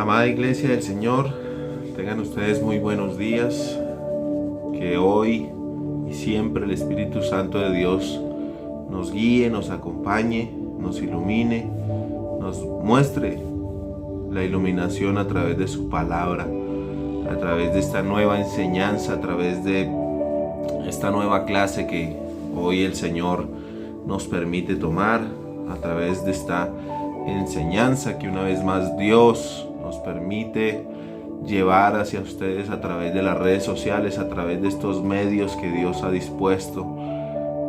Amada Iglesia del Señor, tengan ustedes muy buenos días. Que hoy y siempre el Espíritu Santo de Dios nos guíe, nos acompañe, nos ilumine, nos muestre la iluminación a través de su palabra, a través de esta nueva enseñanza, a través de esta nueva clase que hoy el Señor nos permite tomar, a través de esta enseñanza que una vez más Dios nos permite llevar hacia ustedes a través de las redes sociales, a través de estos medios que Dios ha dispuesto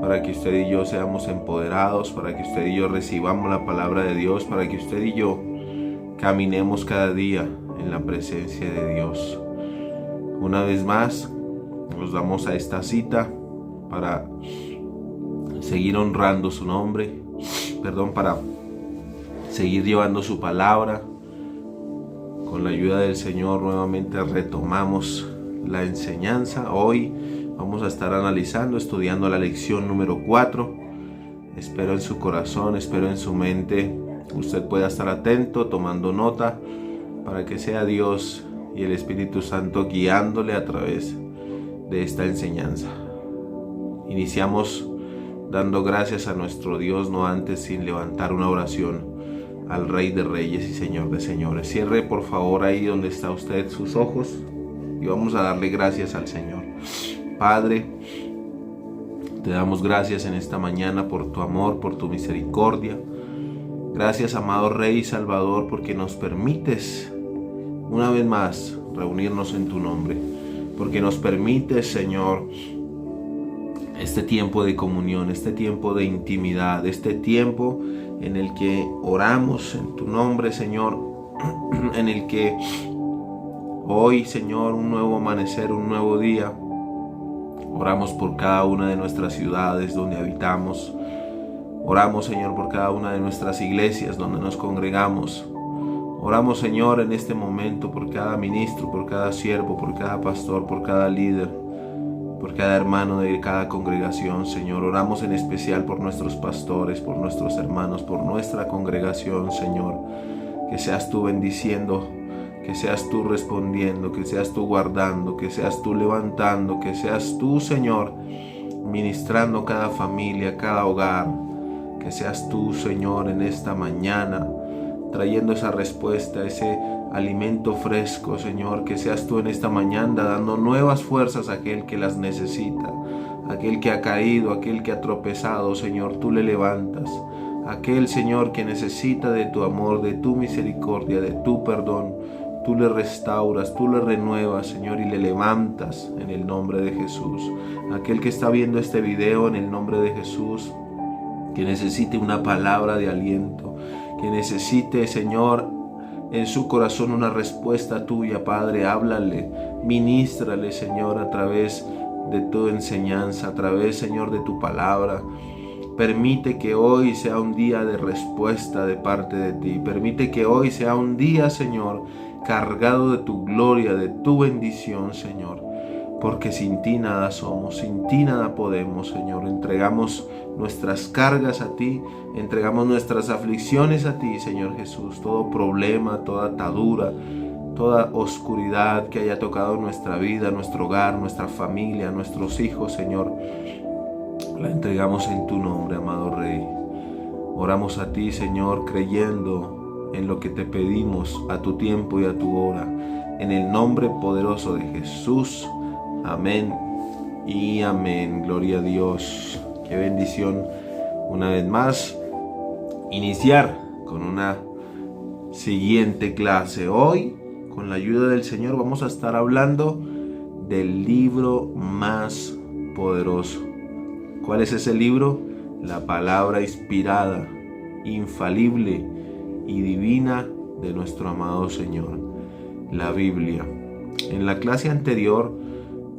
para que usted y yo seamos empoderados, para que usted y yo recibamos la palabra de Dios, para que usted y yo caminemos cada día en la presencia de Dios. Una vez más nos damos a esta cita para seguir honrando su nombre, para seguir llevando su palabra. Con la ayuda del Señor nuevamente retomamos la enseñanza. Hoy vamos a estar analizando, estudiando la lección número 4. Espero en su corazón, espero en su mente usted pueda estar atento, tomando nota, para que sea Dios y el Espíritu Santo guiándole a través de esta enseñanza. Iniciamos dando gracias a nuestro Dios, no antes sin levantar una oración al Rey de Reyes y Señor de Señores. Cierre por favor ahí donde está usted sus ojos y vamos a darle gracias al Señor. Padre, te damos gracias en esta mañana por tu amor, por tu misericordia. Gracias, amado Rey y Salvador, porque nos permites una vez más reunirnos en tu nombre, porque nos permites, Señor, este tiempo de comunión, este tiempo de intimidad, este tiempo en el que oramos en tu nombre, Señor, en el que hoy, Señor, un nuevo amanecer, un nuevo día, oramos por cada una de nuestras ciudades donde habitamos. Oramos, Señor, por cada una de nuestras iglesias donde nos congregamos. Oramos, Señor, en este momento por cada ministro, por cada siervo, por cada pastor, por cada líder, por cada hermano de cada congregación, Señor. Oramos en especial por nuestros pastores, por nuestros hermanos, por nuestra congregación, Señor. Que seas tú bendiciendo, que seas tú respondiendo, que seas tú guardando, que seas tú levantando, que seas tú, Señor, ministrando cada familia, cada hogar. Que seas tú, Señor, en esta mañana trayendo esa respuesta, ese alimento fresco, Señor. Que seas tú en esta mañana dando nuevas fuerzas a aquel que las necesita, aquel que ha caído, aquel que ha tropezado, Señor, tú le levantas. Aquel, Señor, que necesita de tu amor, de tu misericordia, de tu perdón, tú le restauras, tú le renuevas, Señor, y le levantas en el nombre de Jesús. Aquel que está viendo este video en el nombre de Jesús, que necesite una palabra de aliento, que necesite, Señor, en su corazón una respuesta tuya, Padre, háblale, ministrale, Señor, a través de tu enseñanza, a través, Señor, de tu palabra. Permite que hoy sea un día de respuesta de parte de ti. Permite que hoy sea un día, Señor, cargado de tu gloria, de tu bendición, Señor. Porque sin ti nada somos, sin ti nada podemos, Señor. Entregamos nuestras cargas a ti, entregamos nuestras aflicciones a ti, Señor Jesús. Todo problema, toda atadura, toda oscuridad que haya tocado nuestra vida, nuestro hogar, nuestra familia, nuestros hijos, Señor, la entregamos en tu nombre, amado Rey. Oramos a ti, Señor, creyendo en lo que te pedimos a tu tiempo y a tu hora. En el nombre poderoso de Jesús. Amén y amén. Gloria a Dios. Qué bendición una vez más iniciar con una siguiente clase. Hoy, con la ayuda del Señor, vamos a estar hablando del libro más poderoso. ¿Cuál es ese libro? La palabra inspirada, infalible y divina de nuestro amado Señor, la Biblia. En la clase anterior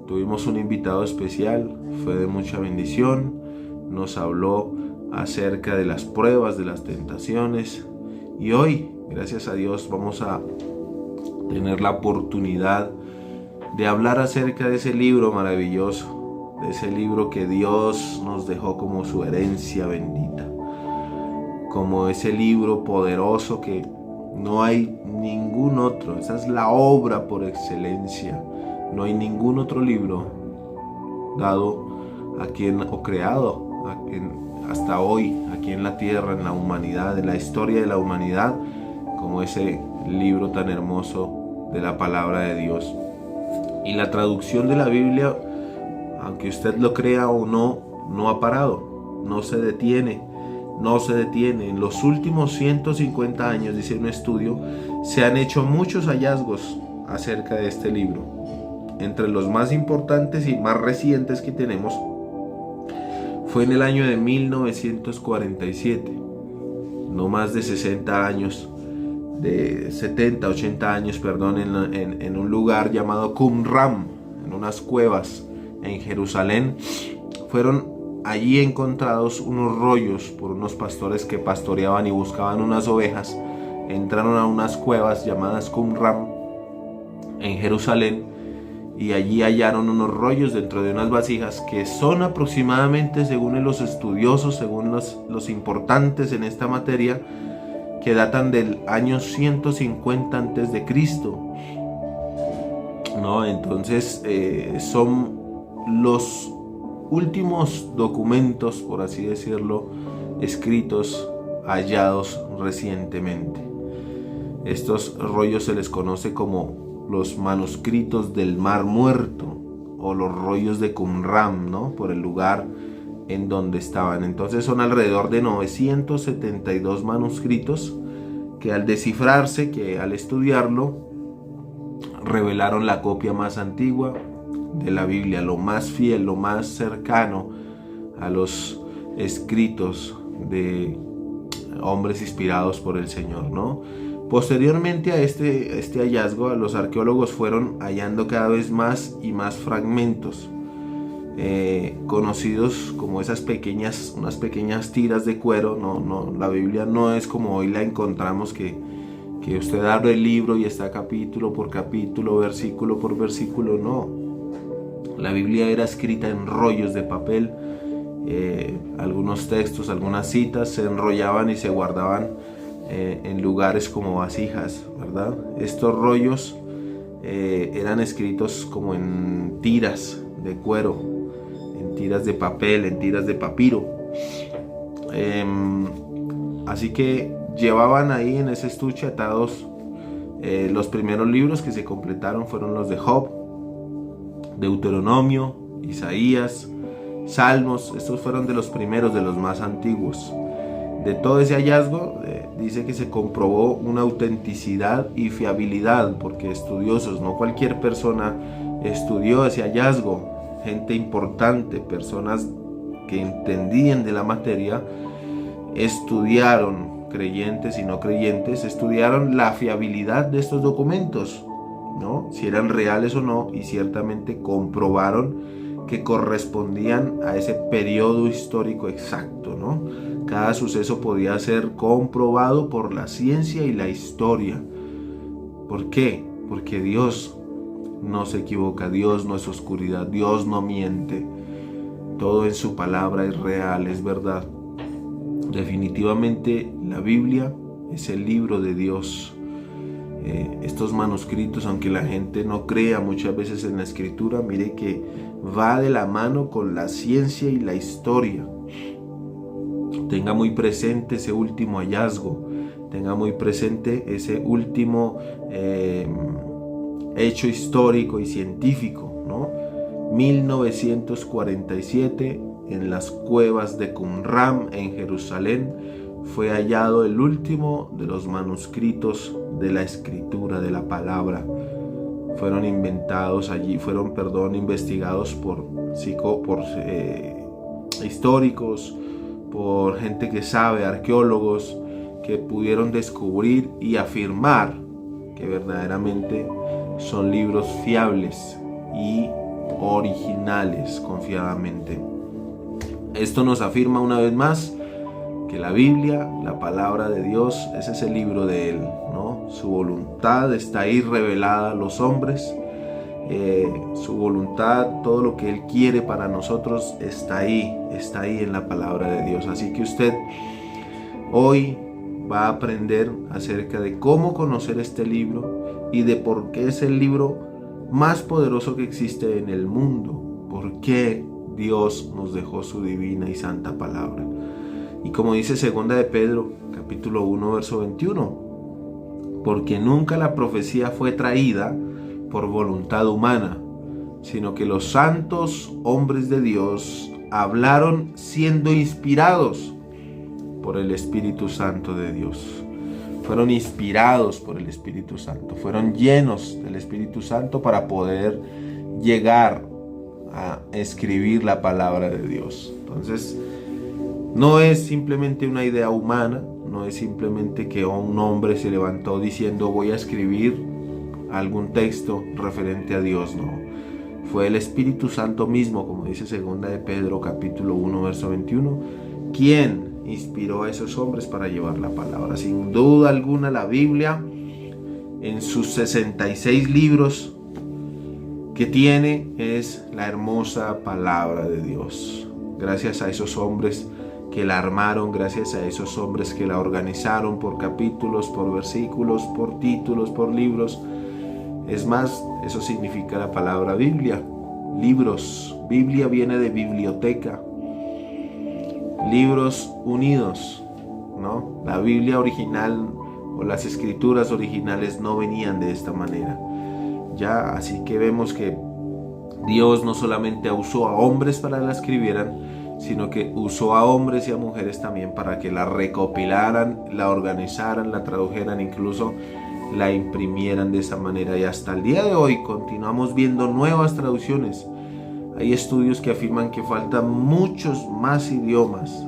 tuvimos un invitado especial, fue de mucha bendición, nos habló acerca de las pruebas, de las tentaciones, y hoy, gracias a Dios, vamos a tener la oportunidad de hablar acerca de ese libro maravilloso, de ese libro que Dios nos dejó como su herencia bendita, como ese libro poderoso que No hay ningún otro. Esa es la obra por excelencia. No hay ningún otro libro dado aquí o creado hasta hoy, aquí en la tierra, en la humanidad, en la historia de la humanidad, como ese libro tan hermoso de la palabra de Dios. Y la traducción de la Biblia, aunque usted lo crea o no, no ha parado, no se detiene. En los últimos 150 años, dice un estudio, se han hecho muchos hallazgos acerca de este libro. Entre los más importantes y más recientes que tenemos fue en el año de 1947, no más de 60 años, de 70, 80 años, perdón, en un lugar llamado Qumran, en unas cuevas en Jerusalén. Fueron allí encontrados unos rollos por unos pastores que pastoreaban y buscaban unas ovejas. Entraron a unas cuevas llamadas Qumran en Jerusalén, y allí hallaron unos rollos dentro de unas vasijas que son aproximadamente, según los estudiosos, según los importantes en esta materia, que datan del año 150 antes de Cristo, ¿no? Entonces son los últimos documentos, por así decirlo, escritos, hallados recientemente. Estos rollos se les conoce como los manuscritos del Mar Muerto, o los rollos de Qumran, ¿no? Por el lugar en donde estaban. Entonces son alrededor de 972 manuscritos que al descifrarse, que al estudiarlo, revelaron la copia más antigua de la Biblia, lo más fiel, lo más cercano a los escritos de hombres inspirados por el Señor, ¿no? Posteriormente a este hallazgo, los arqueólogos fueron hallando cada vez más y más fragmentos, conocidos como unas pequeñas tiras de cuero. La Biblia no es como hoy la encontramos, que usted abre el libro y está capítulo por capítulo, versículo por versículo. No, la Biblia era escrita en rollos de papel. Algunos textos, algunas citas se enrollaban y se guardaban en lugares como vasijas, ¿verdad? Estos rollos eran escritos como en tiras de cuero, en tiras de papel, en tiras de papiro. Así que llevaban ahí en ese estuche atados los primeros libros que se completaron. Fueron los de Job, Deuteronomio, Isaías, Salmos. Estos fueron de los primeros, de los más antiguos. De todo ese hallazgo dice que se comprobó una autenticidad y fiabilidad, porque estudiosos, no cualquier persona estudió ese hallazgo, gente importante, personas que entendían de la materia, estudiaron, creyentes y no creyentes, estudiaron la fiabilidad de estos documentos, ¿no? Si eran reales o no, y ciertamente comprobaron que correspondían a ese periodo histórico exacto, ¿no? Cada suceso podía ser comprobado por la ciencia y la historia. ¿Por qué? Porque Dios no se equivoca, Dios no es oscuridad, Dios no miente. Todo en su palabra es real, es verdad. Definitivamente la Biblia es el libro de Dios. Estos manuscritos, aunque la gente no crea muchas veces en la escritura, mire que va de la mano con la ciencia y la historia. Tenga muy presente ese último hallazgo, tenga muy presente ese último hecho histórico y científico, ¿no? 1947, en las cuevas de Qumran en Jerusalén, fue hallado el último de los manuscritos de la escritura, de la palabra. Fueron investigados por históricos, por gente que sabe, arqueólogos, que pudieron descubrir y afirmar que verdaderamente son libros fiables y originales, confiadamente. Esto nos afirma una vez más que la Biblia, la palabra de Dios, es ese libro de Él, ¿no? Su voluntad está ahí revelada a los hombres. Su voluntad, todo lo que Él quiere para nosotros está ahí en la palabra de Dios. Así que usted hoy va a aprender acerca de cómo conocer este libro y de por qué es el libro más poderoso que existe en el mundo. ¿Por qué Dios nos dejó su divina y santa palabra? Y como dice 2 de Pedro, capítulo 1, verso 21, porque nunca la profecía fue traída por voluntad humana, sino que los santos hombres de Dios hablaron siendo inspirados por el Espíritu Santo de Dios. Fueron inspirados por el Espíritu Santo, fueron llenos del Espíritu Santo para poder llegar a escribir la palabra de Dios. Entonces, no es simplemente una idea humana, no es simplemente que un hombre se levantó diciendo voy a escribir algún texto referente a Dios, no. Fue el Espíritu Santo mismo, como dice 2 de Pedro capítulo 1 verso 21, quien inspiró a esos hombres para llevar la palabra. Sin duda alguna, la Biblia, en sus 66 libros que tiene, es la hermosa palabra de Dios. Gracias a esos hombres que la armaron, gracias a esos hombres que la organizaron por capítulos, por versículos, por títulos, por libros. Es más, eso significa la palabra Biblia, libros. Biblia viene de biblioteca, libros unidos, ¿no? La Biblia original o las escrituras originales no venían de esta manera. Ya, así que vemos que Dios no solamente usó a hombres para que la escribieran, sino que usó a hombres y a mujeres también para que la recopilaran, la organizaran, la tradujeran, incluso la imprimieran de esa manera. Y hasta el día de hoy continuamos viendo nuevas traducciones. Hay estudios que afirman que faltan muchos más idiomas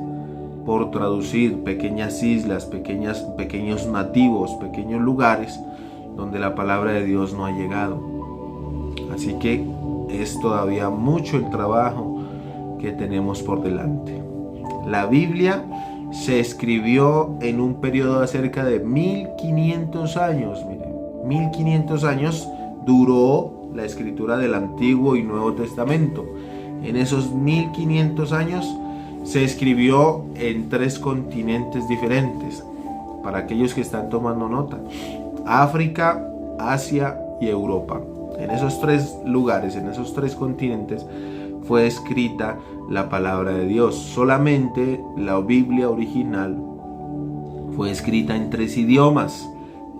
por traducir, pequeñas islas, pequeños nativos, pequeños lugares donde la palabra de Dios no ha llegado. Así que es todavía mucho el trabajo que tenemos por delante. La Biblia se escribió en un periodo de cerca de 1500 años. Miren, 1500 años duró la escritura del Antiguo y Nuevo Testamento. En esos 1500 años se escribió en 3 continentes diferentes. Para aquellos que están tomando nota: África, Asia y Europa. En esos 3 lugares, en esos 3 continentes, fue escrita la palabra de Dios. Solamente la Biblia original fue escrita en 3 idiomas: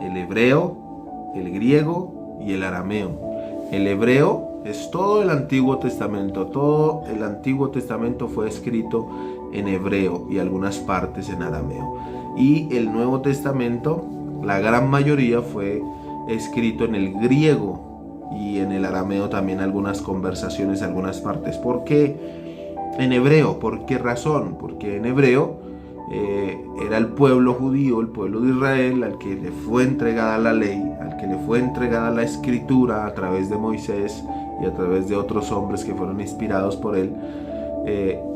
el hebreo, el griego y el arameo. El hebreo es todo el Antiguo Testamento. Todo el Antiguo Testamento fue escrito en hebreo y algunas partes en arameo. Y el Nuevo Testamento, la gran mayoría, fue escrito en el griego y en el arameo también algunas conversaciones, algunas partes. ¿Por qué en hebreo? ¿Por qué razón? Porque en hebreo era el pueblo judío, el pueblo de Israel, al que le fue entregada la ley, al que le fue entregada la escritura a través de Moisés y a través de otros hombres que fueron inspirados por él.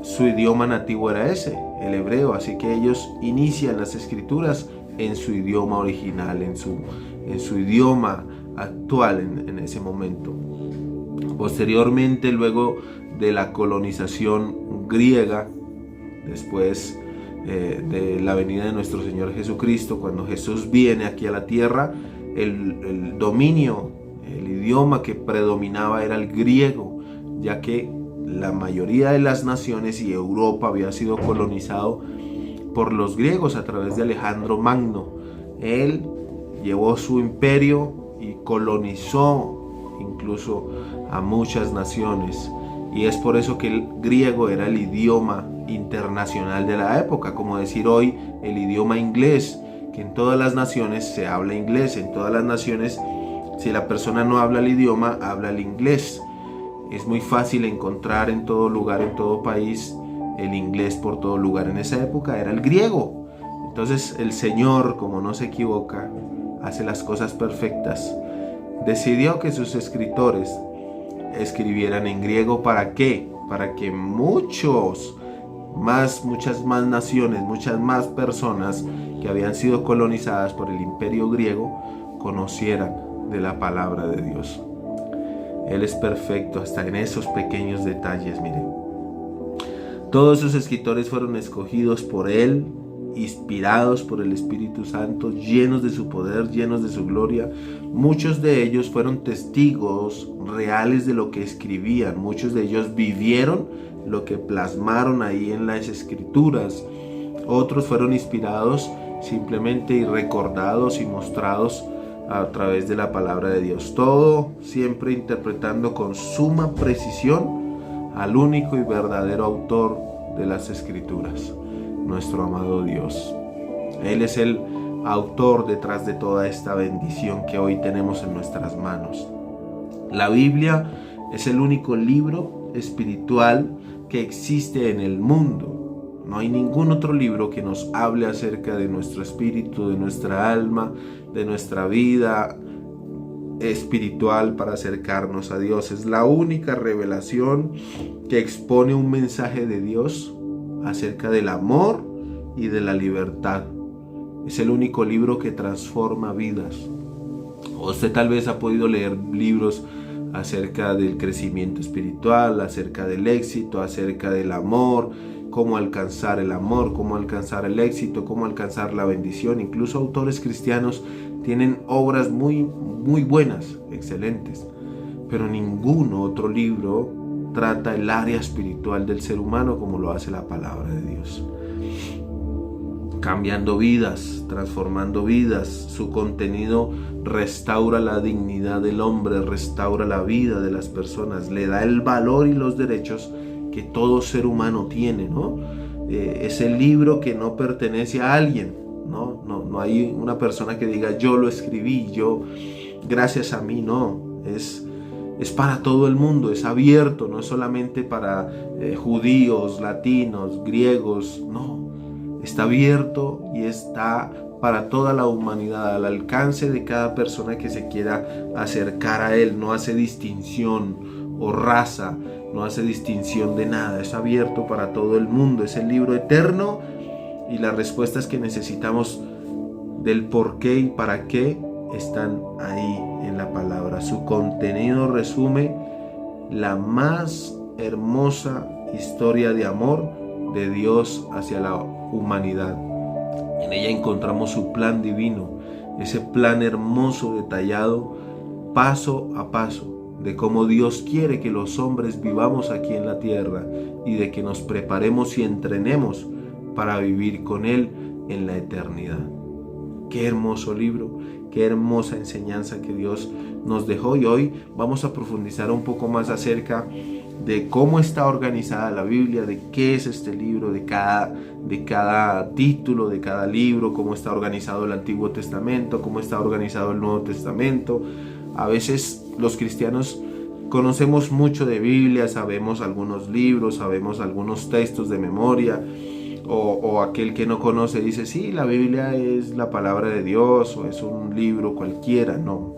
Su idioma nativo era ese, el hebreo, así que ellos inician las escrituras en su idioma original, en su idioma actual en ese momento. Posteriormente, luego de la colonización griega, después de la venida de nuestro Señor Jesucristo, cuando Jesús viene aquí a la tierra, el dominio, el idioma que predominaba era el griego, ya que la mayoría de las naciones y Europa había sido colonizado por los griegos a través de Alejandro Magno. Él llevó su imperio y colonizó incluso a muchas naciones, y es por eso que el griego era el idioma internacional de la época, como decir hoy el idioma inglés, que en todas las naciones se habla inglés. En todas las naciones, si la persona no habla el idioma, habla el inglés. Es muy fácil encontrar en todo lugar, en todo país, el inglés por todo lugar. En esa época era el griego. Entonces el Señor, como no se equivoca, hace las cosas perfectas. Decidió que sus escritores escribieran en griego. ¿Para qué? Para que muchas más naciones, muchas más personas que habían sido colonizadas por el imperio griego conocieran de la palabra de Dios. Él es perfecto hasta en esos pequeños detalles. Miren, todos sus escritores fueron escogidos por Él inspirados por el Espíritu Santo, llenos de su poder, llenos de su gloria. Muchos de ellos fueron testigos reales de lo que escribían, muchos de ellos vivieron lo que plasmaron ahí en las escrituras. Otros fueron inspirados simplemente y recordados y mostrados a través de la palabra de Dios. Todo siempre interpretando con suma precisión al único y verdadero autor de las escrituras, nuestro amado Dios. Él es el autor detrás de toda esta bendición que hoy tenemos en nuestras manos. La Biblia es el único libro espiritual que existe en el mundo. No hay ningún otro libro que nos hable acerca de nuestro espíritu, de nuestra alma, de nuestra vida espiritual para acercarnos a Dios. Es la única revelación que expone un mensaje de Dios acerca del amor y de la libertad. Es el único libro que transforma vidas. Usted tal vez ha podido leer libros acerca del crecimiento espiritual, acerca del éxito, acerca del amor, cómo alcanzar el amor, cómo alcanzar el éxito, cómo alcanzar la bendición. Incluso autores cristianos tienen obras muy buenas, excelentes, pero ningún otro libro trata el área espiritual del ser humano como lo hace la palabra de Dios. Cambiando vidas, transformando vidas. Su contenido restaura la dignidad del hombre, restaura la vida de las personas, le da el valor y los derechos que todo ser humano tiene, ¿no? Es el libro que no pertenece a alguien, ¿no? No hay una persona que diga yo lo escribí, yo gracias a mí, no. Es para todo el mundo, es abierto, no es solamente para judíos, latinos, griegos, no. Está abierto y está para toda la humanidad, al alcance de cada persona que se quiera acercar a él. No hace distinción o raza, no hace distinción de nada. Es abierto para todo el mundo. Es el libro eterno y las respuestas que necesitamos del por qué y para qué están ahí en la palabra. Su contenido resume la más hermosa historia de amor de Dios hacia la humanidad. En ella encontramos su plan divino, ese plan hermoso, detallado, paso a paso, de cómo Dios quiere que los hombres vivamos aquí en la tierra y de que nos preparemos y entrenemos para vivir con Él en la eternidad. Qué hermoso libro, qué hermosa enseñanza que Dios nos dejó, y hoy vamos a profundizar un poco más acerca de cómo está organizada la Biblia, de qué es este libro, de cada título, de cada libro, cómo está organizado el Antiguo Testamento, cómo está organizado el Nuevo Testamento. A veces los cristianos conocemos mucho de Biblia, sabemos algunos libros, sabemos algunos textos de memoria, o aquel que no conoce dice, sí, la Biblia es la palabra de Dios o es un libro cualquiera. No,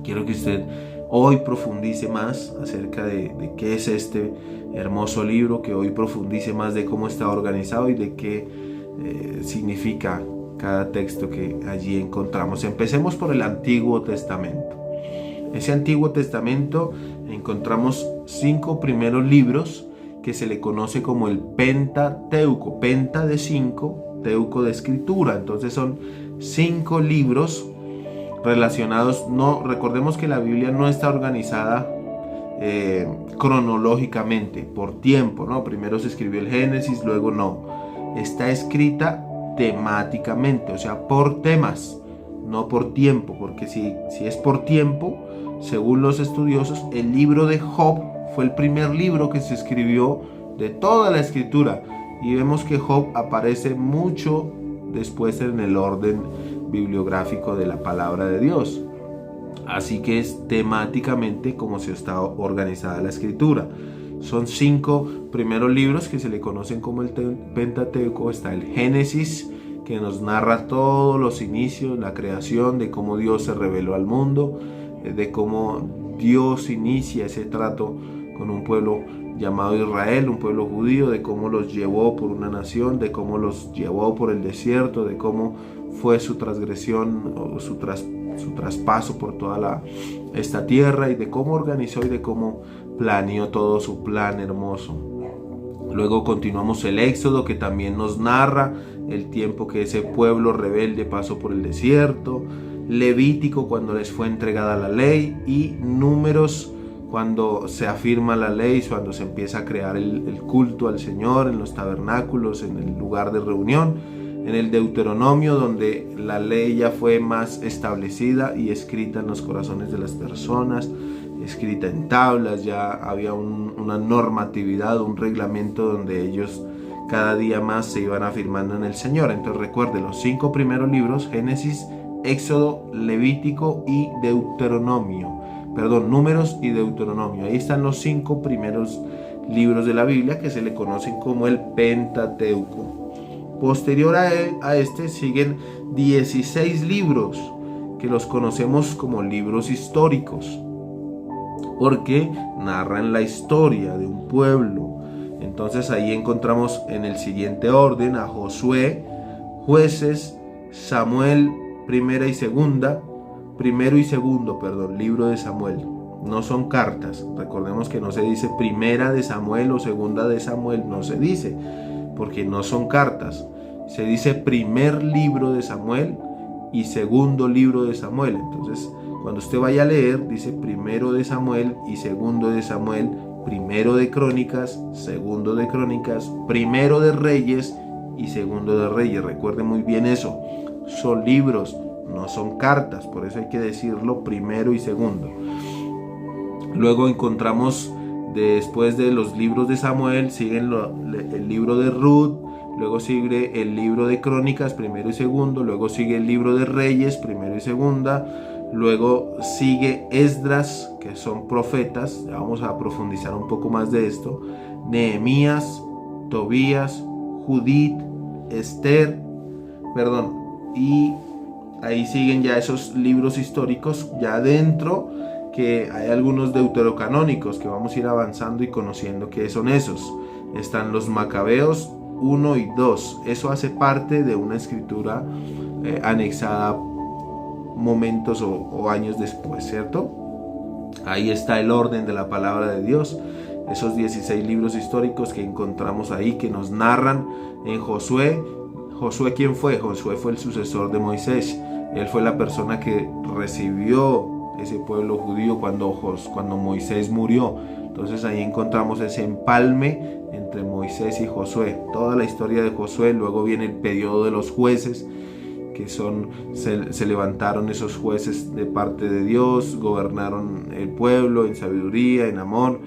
quiero que usted hoy profundice más acerca de qué es este hermoso libro, que hoy profundice más de cómo está organizado y de qué significa cada texto que allí encontramos. Empecemos por el Antiguo Testamento. Ese Antiguo Testamento encontramos 5 primeros libros que se le conoce como el Pentateuco. Penta de 5, teuco de escritura. Entonces son 5 libros relacionados. No, recordemos que la Biblia no está organizada cronológicamente, por tiempo, ¿no? Primero se escribió el Génesis, luego no. Está escrita temáticamente, o sea, por temas, no por tiempo, porque si es por tiempo, según los estudiosos, el libro de Job fue el primer libro que se escribió de toda la escritura, y vemos que Job aparece mucho después en el orden bibliográfico de la palabra de Dios. Así que es temáticamente como se está organizada la escritura. Son 5 primeros libros que se le conocen como el Pentateuco. Está el Génesis, que nos narra todos los inicios, la creación, de cómo Dios se reveló al mundo, de cómo Dios inicia ese trato con un pueblo llamado Israel, un pueblo judío, de cómo los llevó por una nación, de cómo los llevó por el desierto, de cómo fue su transgresión o su traspaso por toda esta tierra, y de cómo organizó y de cómo planeó todo su plan hermoso. Luego continuamos el Éxodo, que también nos narra el tiempo que ese pueblo rebelde pasó por el desierto. Levítico, cuando les fue entregada la ley. Y Números, cuando se afirma la ley, cuando se empieza a crear el culto al Señor en los tabernáculos, en el lugar de reunión. En el Deuteronomio, donde la ley ya fue más establecida y escrita en los corazones de las personas, escrita en tablas, ya había una normatividad, un reglamento donde ellos cada día más se iban afirmando en el Señor. Entonces recuerde los 5 primeros libros: Génesis, Éxodo, Levítico y Deuteronomio. Números y Deuteronomio. Ahí están los 5 primeros libros de la Biblia, que se le conocen como el Pentateuco. Posterior a este siguen 16 libros que los conocemos como libros históricos, porque narran la historia de un pueblo. Entonces ahí encontramos en el siguiente orden a Josué, Jueces, Samuel, primero y segundo, libro de Samuel. No son cartas. Recordemos que no se dice primera de Samuel o segunda de Samuel, no se dice, porque no son cartas. Se dice primer libro de Samuel y segundo libro de Samuel. Entonces, cuando usted vaya a leer, dice primero de Samuel y segundo de Samuel, primero de Crónicas, segundo de Crónicas, primero de Reyes y segundo de Reyes. Recuerde muy bien eso. Son libros, no son cartas, por eso hay que decirlo primero y segundo. Luego encontramos, después de los libros de Samuel, siguen el libro de Ruth, luego sigue el libro de Crónicas, primero y segundo, luego sigue el libro de Reyes, primero y segunda, luego sigue Esdras, que son profetas, ya vamos a profundizar un poco más de esto, Nehemías, Tobías, Judith, Esther, y ahí siguen ya esos libros históricos. Ya dentro, que hay algunos deuterocanónicos que vamos a ir avanzando y conociendo qué son esos. Están los Macabeos 1 y 2. Eso hace parte de una escritura anexada momentos o años después, ¿cierto? Ahí está el orden de la palabra de Dios. Esos 16 libros históricos que encontramos ahí, que nos narran en Josué. Josué, ¿quién fue? Josué fue el sucesor de Moisés. Él fue la persona que recibió ese pueblo judío cuando Moisés murió. Entonces ahí encontramos ese empalme entre Moisés y Josué. Toda la historia de Josué. Luego viene el periodo de los jueces, que se levantaron esos jueces de parte de Dios, gobernaron el pueblo en sabiduría, en amor.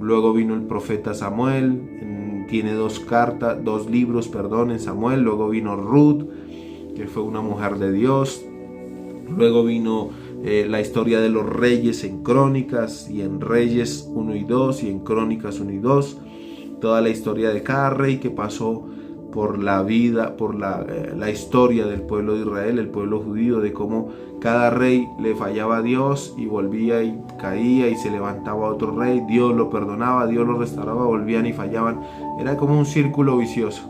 Luego vino el profeta Samuel, tiene dos libros en Samuel. Luego vino Ruth, que fue una mujer de Dios. Luego vino la historia de los reyes en Crónicas, y en Reyes 1 y 2, y en Crónicas 1 y 2. Toda la historia de cada rey que pasó por la vida, por la historia del pueblo de Israel, el pueblo judío, de cómo cada rey le fallaba a Dios y volvía y caía y se levantaba otro rey, Dios lo perdonaba, Dios lo restauraba, volvían y fallaban. Era como un círculo vicioso,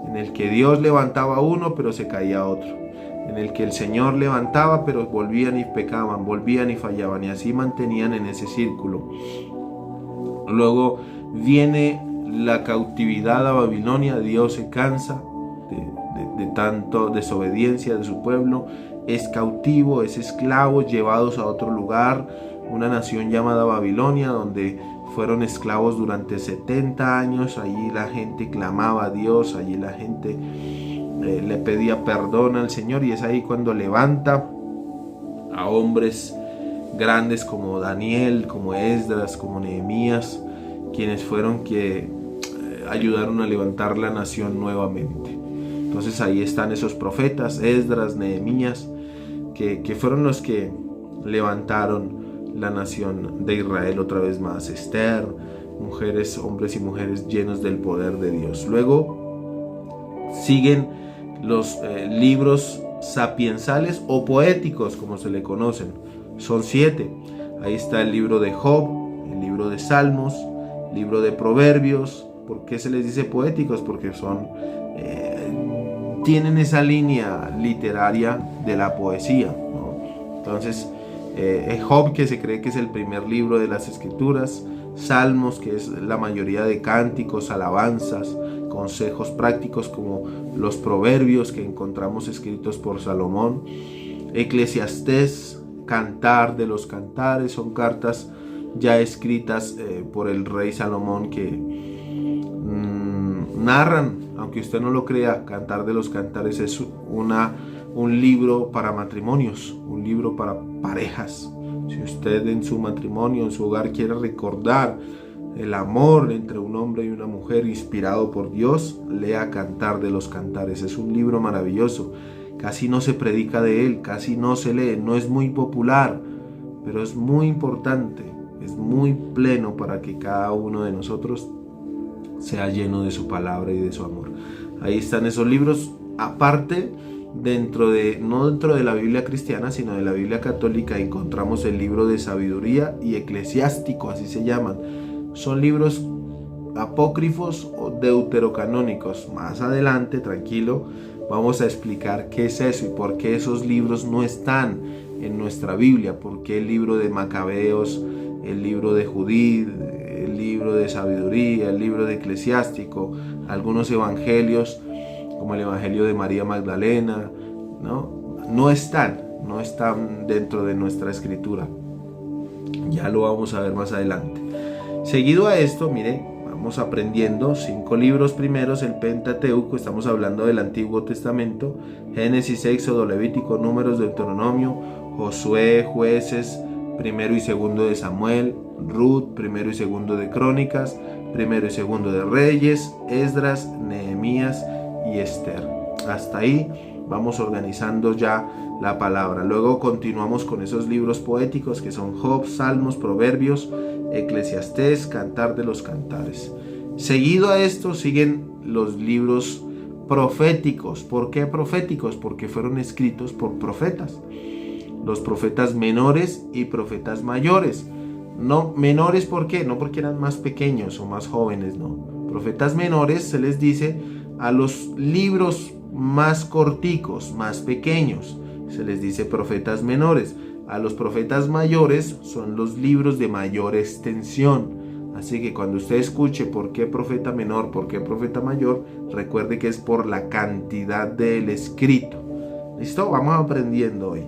en el que Dios levantaba a uno pero se caía otro, en el que el Señor levantaba pero volvían y pecaban, volvían y fallaban, y así mantenían en ese círculo. Luego viene la cautividad a Babilonia. Dios se cansa de tanto desobediencia de su pueblo, es cautivo, es esclavo, llevados a otro lugar, una nación llamada Babilonia, donde fueron esclavos durante 70 años. Allí la gente clamaba a Dios, allí la gente le pedía perdón al Señor, y es ahí cuando levanta a hombres grandes como Daniel, como Esdras, como Nehemías, quienes fueron que ayudaron a levantar la nación nuevamente. Entonces ahí están esos profetas, Esdras, Nehemías, que fueron los que levantaron la nación de Israel otra vez más. Esther, mujeres, hombres y mujeres llenos del poder de Dios. Luego siguen los libros sapiensales o poéticos, como se le conocen. Son 7. Ahí está el libro de Job, el libro de Salmos, el libro de Proverbios. ¿Por qué se les dice poéticos? Porque tienen esa línea literaria de la poesía, ¿no? Entonces Job, que se cree que es el primer libro de las escrituras, salmos, que es la mayoría de cánticos, alabanzas, consejos prácticos como los proverbios que encontramos escritos por Salomón, Eclesiastés, Cantar de los Cantares, son cartas ya escritas por el rey Salomón que narran, aunque usted no lo crea, Cantar de los Cantares es un libro para matrimonios, un libro para parejas. Si usted en su matrimonio, en su hogar, quiere recordar el amor entre un hombre y una mujer inspirado por Dios, lea Cantar de los Cantares. Es un libro maravilloso. Casi no se predica de él, casi no se lee, no es muy popular, pero es muy importante, es muy pleno para que cada uno de nosotros sea lleno de su palabra y de su amor. Ahí están esos libros, aparte, no dentro de la Biblia cristiana, sino de la Biblia católica, encontramos el libro de sabiduría y eclesiástico, así se llaman. Son libros apócrifos o deuterocanónicos. Más adelante, tranquilo, vamos a explicar qué es eso y por qué esos libros no están en nuestra Biblia, por qué el libro de Macabeos, el libro de Judith, el libro de sabiduría, el libro de eclesiástico, algunos evangelios como el evangelio de María Magdalena, no están dentro de nuestra escritura. Ya lo vamos a ver más adelante. Seguido a esto, mire, vamos aprendiendo 5 libros primeros, el Pentateuco, estamos hablando del Antiguo Testamento, Génesis, Éxodo, Levítico, Números, Deuteronomio, Josué, Jueces, primero y segundo de Samuel, Ruth, primero y segundo de Crónicas, primero y segundo de Reyes, Esdras, Nehemías y Esther. Hasta ahí vamos organizando ya la palabra. Luego continuamos con esos libros poéticos que son Job, Salmos, Proverbios, Eclesiastés, Cantar de los Cantares. Seguido a esto siguen los libros proféticos. ¿Por qué proféticos? Porque fueron escritos por profetas. Los profetas menores y profetas mayores. No menores, ¿por qué? No porque eran más pequeños o más jóvenes, no. Profetas menores se les dice a los libros más corticos, más pequeños. Se les dice profetas menores. A los profetas mayores son los libros de mayor extensión. Así que cuando usted escuche por qué profeta menor, por qué profeta mayor, recuerde que es por la cantidad del escrito. ¿Listo? Vamos aprendiendo hoy.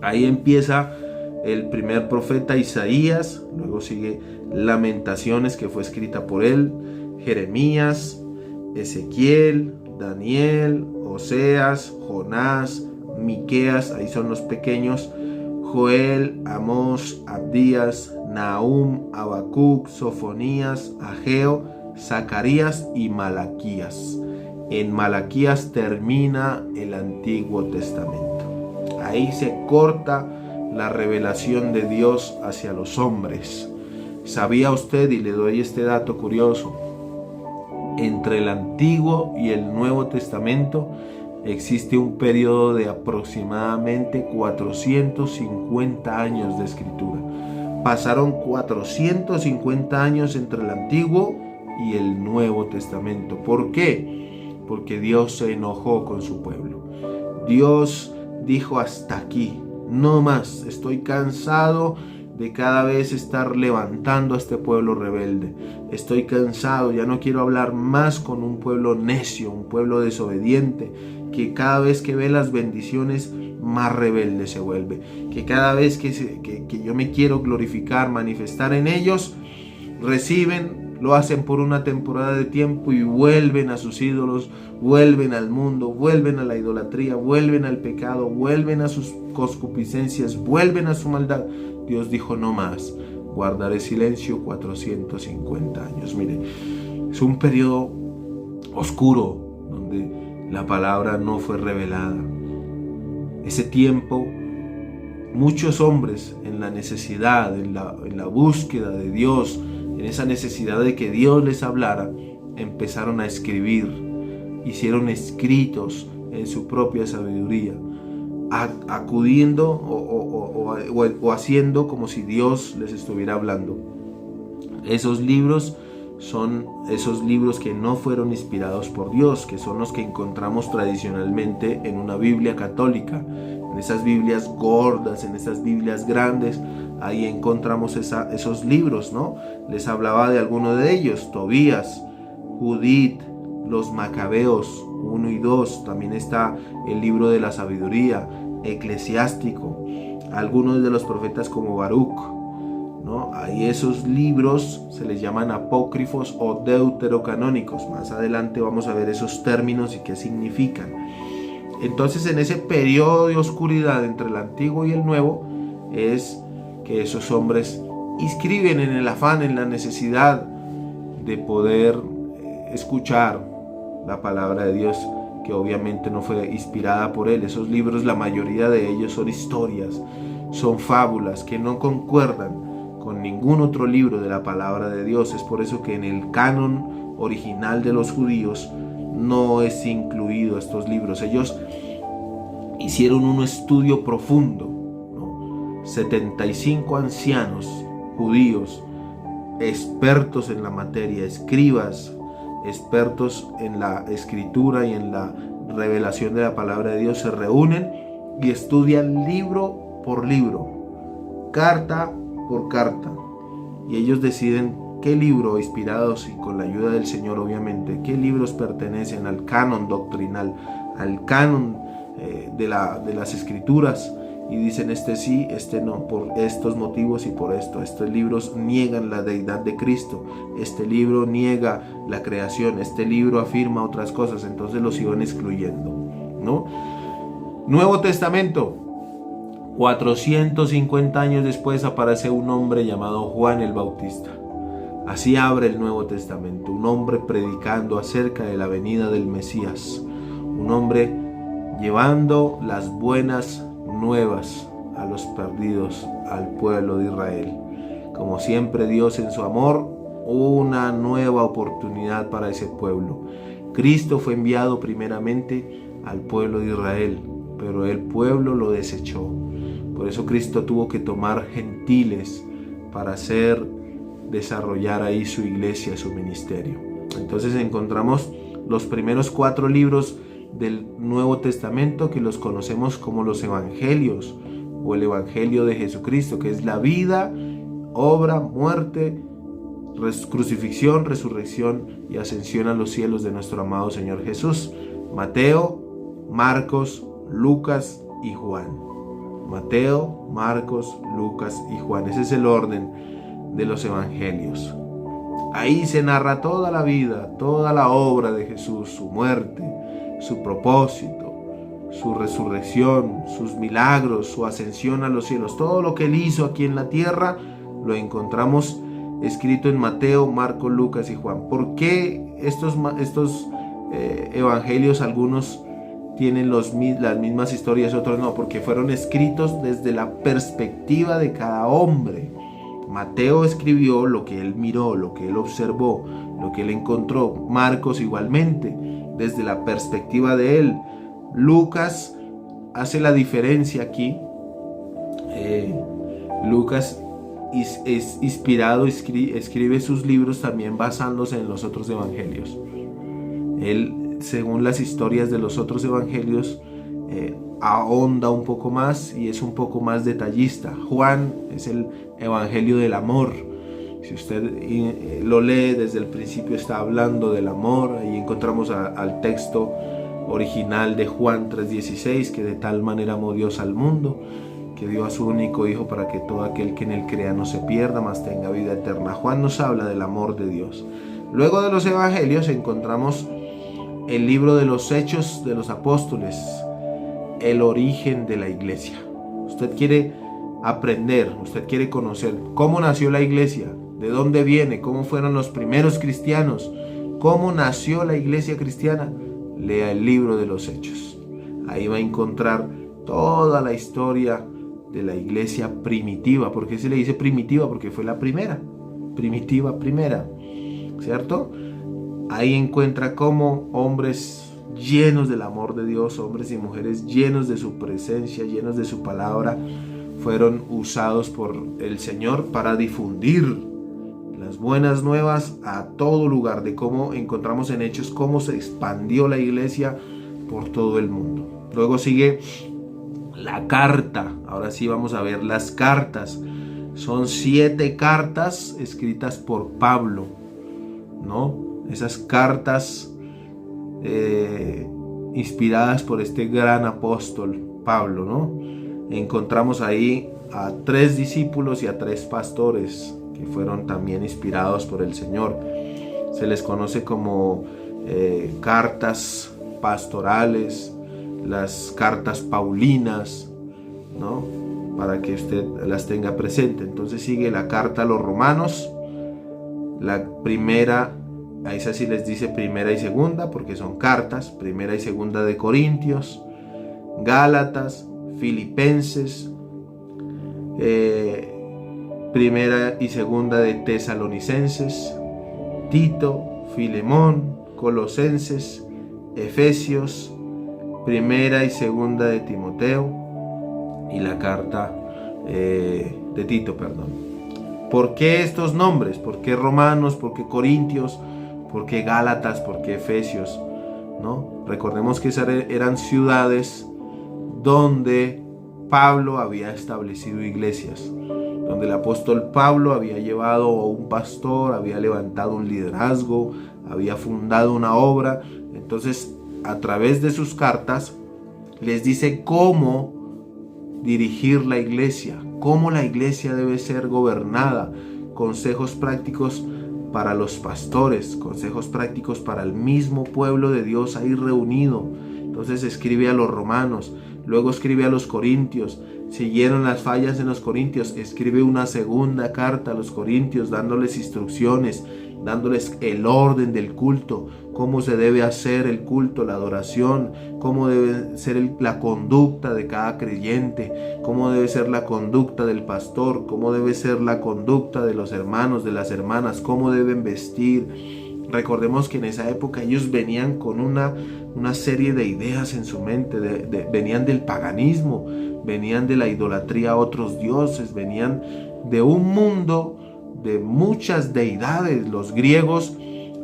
Ahí empieza el primer profeta Isaías, luego sigue Lamentaciones, que fue escrita por él, Jeremías, Ezequiel, Daniel, Oseas, Jonás, Miqueas, ahí son los pequeños, Joel, Amós, Abdías, Nahum, Habacuc, Sofonías, Ageo, Zacarías y Malaquías. En Malaquías termina el Antiguo Testamento. Ahí se corta la revelación de Dios hacia los hombres. ¿Sabía usted, y le doy este dato curioso, entre el Antiguo y el Nuevo Testamento existe un periodo de aproximadamente 450 años de escritura? Pasaron 450 años entre el Antiguo y el Nuevo Testamento. ¿Por qué? Porque Dios se enojó con su pueblo. Dios dijo: hasta aquí, no más, estoy cansado de cada vez estar levantando a este pueblo rebelde. Estoy cansado, ya no quiero hablar más con un pueblo necio, un pueblo desobediente, que cada vez que ve las bendiciones más rebelde se vuelve, que cada vez que yo me quiero glorificar, manifestar en ellos, reciben, lo hacen por una temporada de tiempo y vuelven a sus ídolos, vuelven al mundo, vuelven a la idolatría, vuelven al pecado, vuelven a sus concupiscencias, vuelven a su maldad. Dios dijo: no más, guardaré silencio 450 años. Mire, es un periodo oscuro donde la palabra no fue revelada. Ese tiempo, muchos hombres en la necesidad, en la búsqueda de Dios, en esa necesidad de que Dios les hablara, empezaron a escribir, hicieron escritos en su propia sabiduría, acudiendo o haciendo como si Dios les estuviera hablando. Esos libros son esos libros que no fueron inspirados por Dios, que son los que encontramos tradicionalmente en una Biblia católica, en esas Biblias gordas, en esas Biblias grandes. ahí encontramos esos libros, ¿no? Les hablaba de alguno de ellos: Tobías, Judith, los Macabeos 1 y 2, también está el libro de la sabiduría, Eclesiástico, algunos de los profetas como Baruch, ¿no? Ahí esos libros se les llaman apócrifos o deuterocanónicos. Más adelante vamos a ver esos términos y qué significan. Entonces, en ese periodo de oscuridad entre el Antiguo y el Nuevo, es que esos hombres inscriben en el afán, en la necesidad de poder escuchar la palabra de Dios, que obviamente no fue inspirada por él. Esos libros, la mayoría de ellos son historias, son fábulas que no concuerdan con ningún otro libro de la palabra de Dios. Es por eso que en el canon original de los judíos no es incluido estos libros. Ellos hicieron un estudio profundo, ¿no? 75 ancianos judíos, expertos en la materia, escribas, expertos en la escritura y en la revelación de la palabra de Dios, se reúnen y estudian libro por libro, carta por carta, y ellos deciden qué libro, inspirados y con la ayuda del Señor obviamente, qué libros pertenecen al canon doctrinal, al canon de las escrituras, y dicen: este sí, este no, por estos motivos y por esto. Estos libros niegan la deidad de Cristo, este libro niega la creación, este libro afirma otras cosas. Entonces los iban excluyendo, ¿no? Nuevo Testamento. 450 años después aparece un hombre llamado Juan el Bautista. Así abre el Nuevo Testamento, un hombre predicando acerca de la venida del Mesías, un hombre llevando las buenas nuevas a los perdidos, al pueblo de Israel. Como siempre, Dios en su amor, una nueva oportunidad para ese pueblo. Cristo fue enviado primeramente al pueblo de Israel, pero el pueblo lo desechó. Por eso Cristo tuvo que tomar gentiles para desarrollar ahí su iglesia, su ministerio. Entonces encontramos los primeros 4 libros del Nuevo Testamento, que los conocemos como los Evangelios o el Evangelio de Jesucristo, que es la vida, obra, muerte, crucifixión, resurrección y ascensión a los cielos de nuestro amado Señor Jesús. Mateo, Marcos, Lucas y Juan. Mateo, Marcos, Lucas y Juan. Ese es el orden de los evangelios. Ahí se narra toda la vida, toda la obra de Jesús, su muerte, su propósito, su resurrección, sus milagros, su ascensión a los cielos. Todo lo que él hizo aquí en la tierra lo encontramos escrito en Mateo, Marcos, Lucas y Juan. ¿Por qué estos evangelios, algunos tienen las mismas historias, otros no? Porque fueron escritos desde la perspectiva de cada hombre. Mateo escribió lo que él miró, lo que él observó, lo que él encontró. Marcos igualmente, desde la perspectiva de él. Lucas hace la diferencia aquí. Lucas es inspirado, escribe sus libros también basándose en los otros evangelios. Él, según las historias de los otros evangelios, ahonda un poco más y es un poco más detallista. Juan es el evangelio del amor. Si usted lo lee, desde el principio está hablando del amor. Ahí encontramos al texto original de Juan 3:16, que de tal manera amó Dios al mundo, que dio a su único Hijo para que todo aquel que en él crea no se pierda, mas tenga vida eterna. Juan nos habla del amor de Dios. Luego de los evangelios encontramos el libro de los Hechos de los Apóstoles, el origen de la iglesia. Usted quiere aprender, usted quiere conocer cómo nació la iglesia, de dónde viene, cómo fueron los primeros cristianos, cómo nació la iglesia cristiana. Lea el libro de los Hechos. Ahí va a encontrar toda la historia de la iglesia primitiva. ¿Por qué se le dice primitiva? Porque fue la primera, primitiva primera, ¿cierto? Ahí encuentra cómo hombres llenos del amor de Dios, hombres y mujeres llenos de su presencia, llenos de su palabra, fueron usados por el Señor para difundir las buenas nuevas a todo lugar. De cómo encontramos en Hechos cómo se expandió la iglesia por todo el mundo. Luego sigue la carta. Ahora sí vamos a ver las cartas. Son 7 cartas escritas por Pablo, ¿no? Esas cartas inspiradas por este gran apóstol Pablo, ¿no? Encontramos ahí a 3 discípulos y a 3 pastores que fueron también inspirados por el Señor. Se les conoce como cartas pastorales, las cartas paulinas, ¿no? Para que usted las tenga presente. Entonces sigue la carta a los romanos, la primera, a esa sí les dice primera y segunda porque son cartas, primera y segunda de Corintios, Gálatas, Filipenses, primera y segunda de Tesalonicenses, Tito, Filemón, Colosenses, Efesios, primera y segunda de Timoteo y la carta de Tito, perdón. ¿Por qué estos nombres? ¿Por qué Romanos? ¿Por qué Corintios? ¿Por qué Gálatas? ¿Por qué Efesios? ¿No? Recordemos que esas eran ciudades donde Pablo había establecido iglesias, donde el apóstol Pablo había llevado a un pastor, había levantado un liderazgo, había fundado una obra. Entonces, a través de sus cartas, les dice cómo dirigir la iglesia, cómo la iglesia debe ser gobernada, consejos prácticos para los pastores, consejos prácticos para el mismo pueblo de Dios ahí reunido. Entonces escribe a los romanos, luego escribe a los corintios. Siguieron las fallas en los corintios, escribe una segunda carta a los corintios dándoles instrucciones, dándoles el orden del culto, cómo se debe hacer el culto, la adoración, cómo debe ser la conducta de cada creyente, cómo debe ser la conducta del pastor, cómo debe ser la conducta de los hermanos, de las hermanas, cómo deben vestir. Recordemos que en esa época ellos venían con una serie de ideas en su mente, venían del paganismo, venían de la idolatría a otros dioses, venían de un mundo de muchas deidades. Los griegos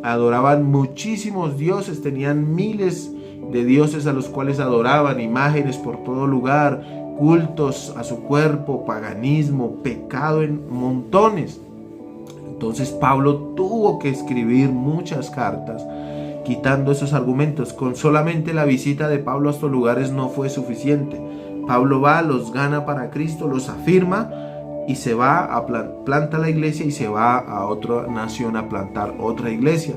adoraban muchísimos dioses, tenían miles de dioses a los cuales adoraban, imágenes por todo lugar, cultos a su cuerpo, paganismo, pecado en montones. Entonces Pablo tuvo que escribir muchas cartas quitando esos argumentos. Con solamente la visita de Pablo a estos lugares no fue suficiente. Pablo va, los gana para Cristo, los afirma y se va planta la iglesia y se va a otra nación a plantar otra iglesia.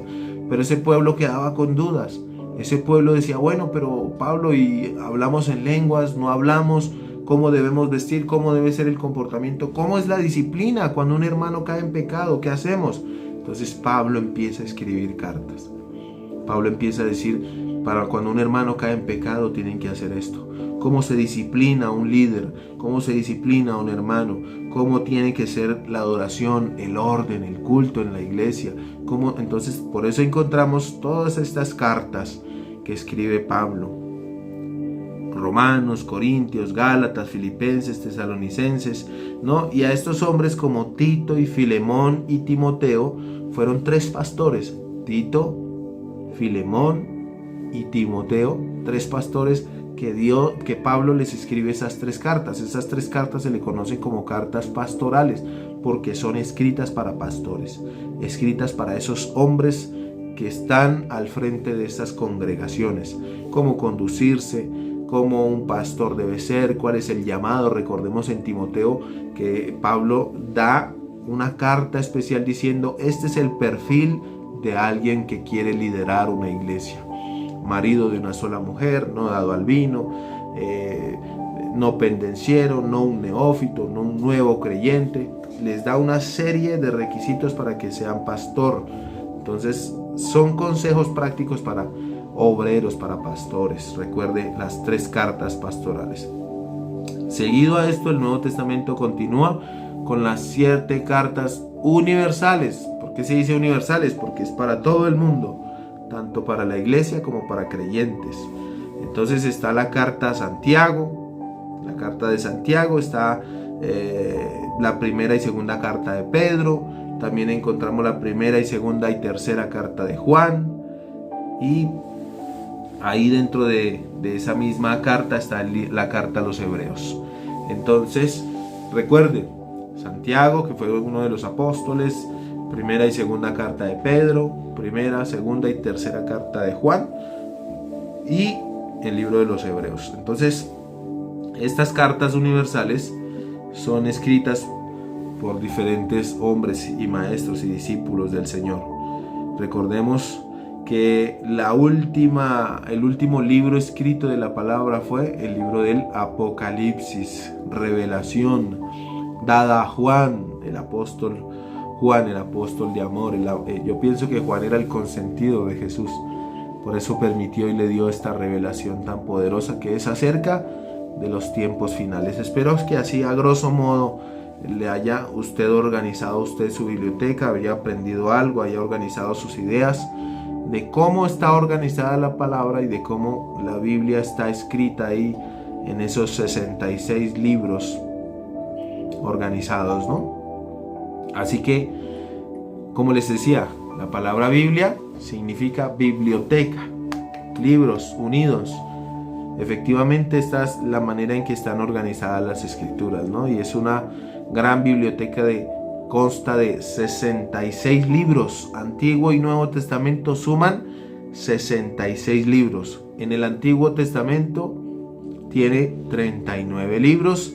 Pero ese pueblo quedaba con dudas. Ese pueblo decía, bueno, pero Pablo, y hablamos en lenguas, no hablamos, cómo debemos vestir, cómo debe ser el comportamiento, cómo es la disciplina cuando un hermano cae en pecado, ¿qué hacemos? Entonces Pablo empieza a escribir cartas. Pablo empieza a decir, para cuando un hermano cae en pecado tienen que hacer esto. Cómo se disciplina un líder, cómo se disciplina un hermano, cómo tiene que ser la adoración, el orden, el culto en la iglesia. Entonces, por eso encontramos todas estas cartas que escribe Pablo. Romanos, Corintios, Gálatas, Filipenses, Tesalonicenses, ¿no? Y a estos hombres como Tito y Filemón y Timoteo fueron 3 pastores. Tito, Filemón y Timoteo, 3 pastores que Pablo les escribe esas 3 cartas. Esas 3 cartas se le conocen como cartas pastorales porque son escritas para pastores, escritas para esos hombres que están al frente de estas congregaciones, cómo conducirse, cómo un pastor debe ser, cuál es el llamado. Recordemos en Timoteo que Pablo da una carta especial diciendo, este es el perfil de alguien que quiere liderar una iglesia. Marido de una sola mujer, no dado al vino, no pendenciero, no un neófito, no un nuevo creyente. Les da una serie de requisitos para que sean pastor. Entonces son consejos prácticos para obreros, para pastores. Recuerde las 3 cartas pastorales. Seguido a esto, el Nuevo Testamento continúa con las 7 cartas universales. ¿Por qué se dice universales? Porque es para todo el mundo, tanto para la iglesia como para creyentes. Entonces está la carta a Santiago, la carta de Santiago, está la primera y segunda carta de Pedro, también encontramos la primera y segunda y tercera carta de Juan, y ahí dentro de esa misma carta está la carta a los hebreos. Entonces, recuerde, Santiago, que fue uno de los apóstoles, primera y segunda carta de Pedro, primera, segunda y tercera carta de Juan, y el libro de los Hebreos. Entonces, estas cartas universales son escritas por diferentes hombres y maestros y discípulos del Señor. Recordemos que el último libro escrito de la palabra fue el libro del Apocalipsis, revelación dada a Juan, el apóstol de amor. Yo pienso que Juan era el consentido de Jesús, por eso permitió y le dio esta revelación tan poderosa que es acerca de los tiempos finales. Espero que así, a grosso modo, le haya usted organizado su biblioteca, haya aprendido algo, haya organizado sus ideas de cómo está organizada la palabra y de cómo la Biblia está escrita ahí en esos 66 libros organizados, ¿no? Así que, como les decía, la palabra Biblia significa biblioteca, libros unidos. Efectivamente, esta es la manera en que están organizadas las escrituras, ¿no? Y es una gran biblioteca consta de 66 libros. Antiguo y Nuevo Testamento suman 66 libros. En el Antiguo Testamento tiene 39 libros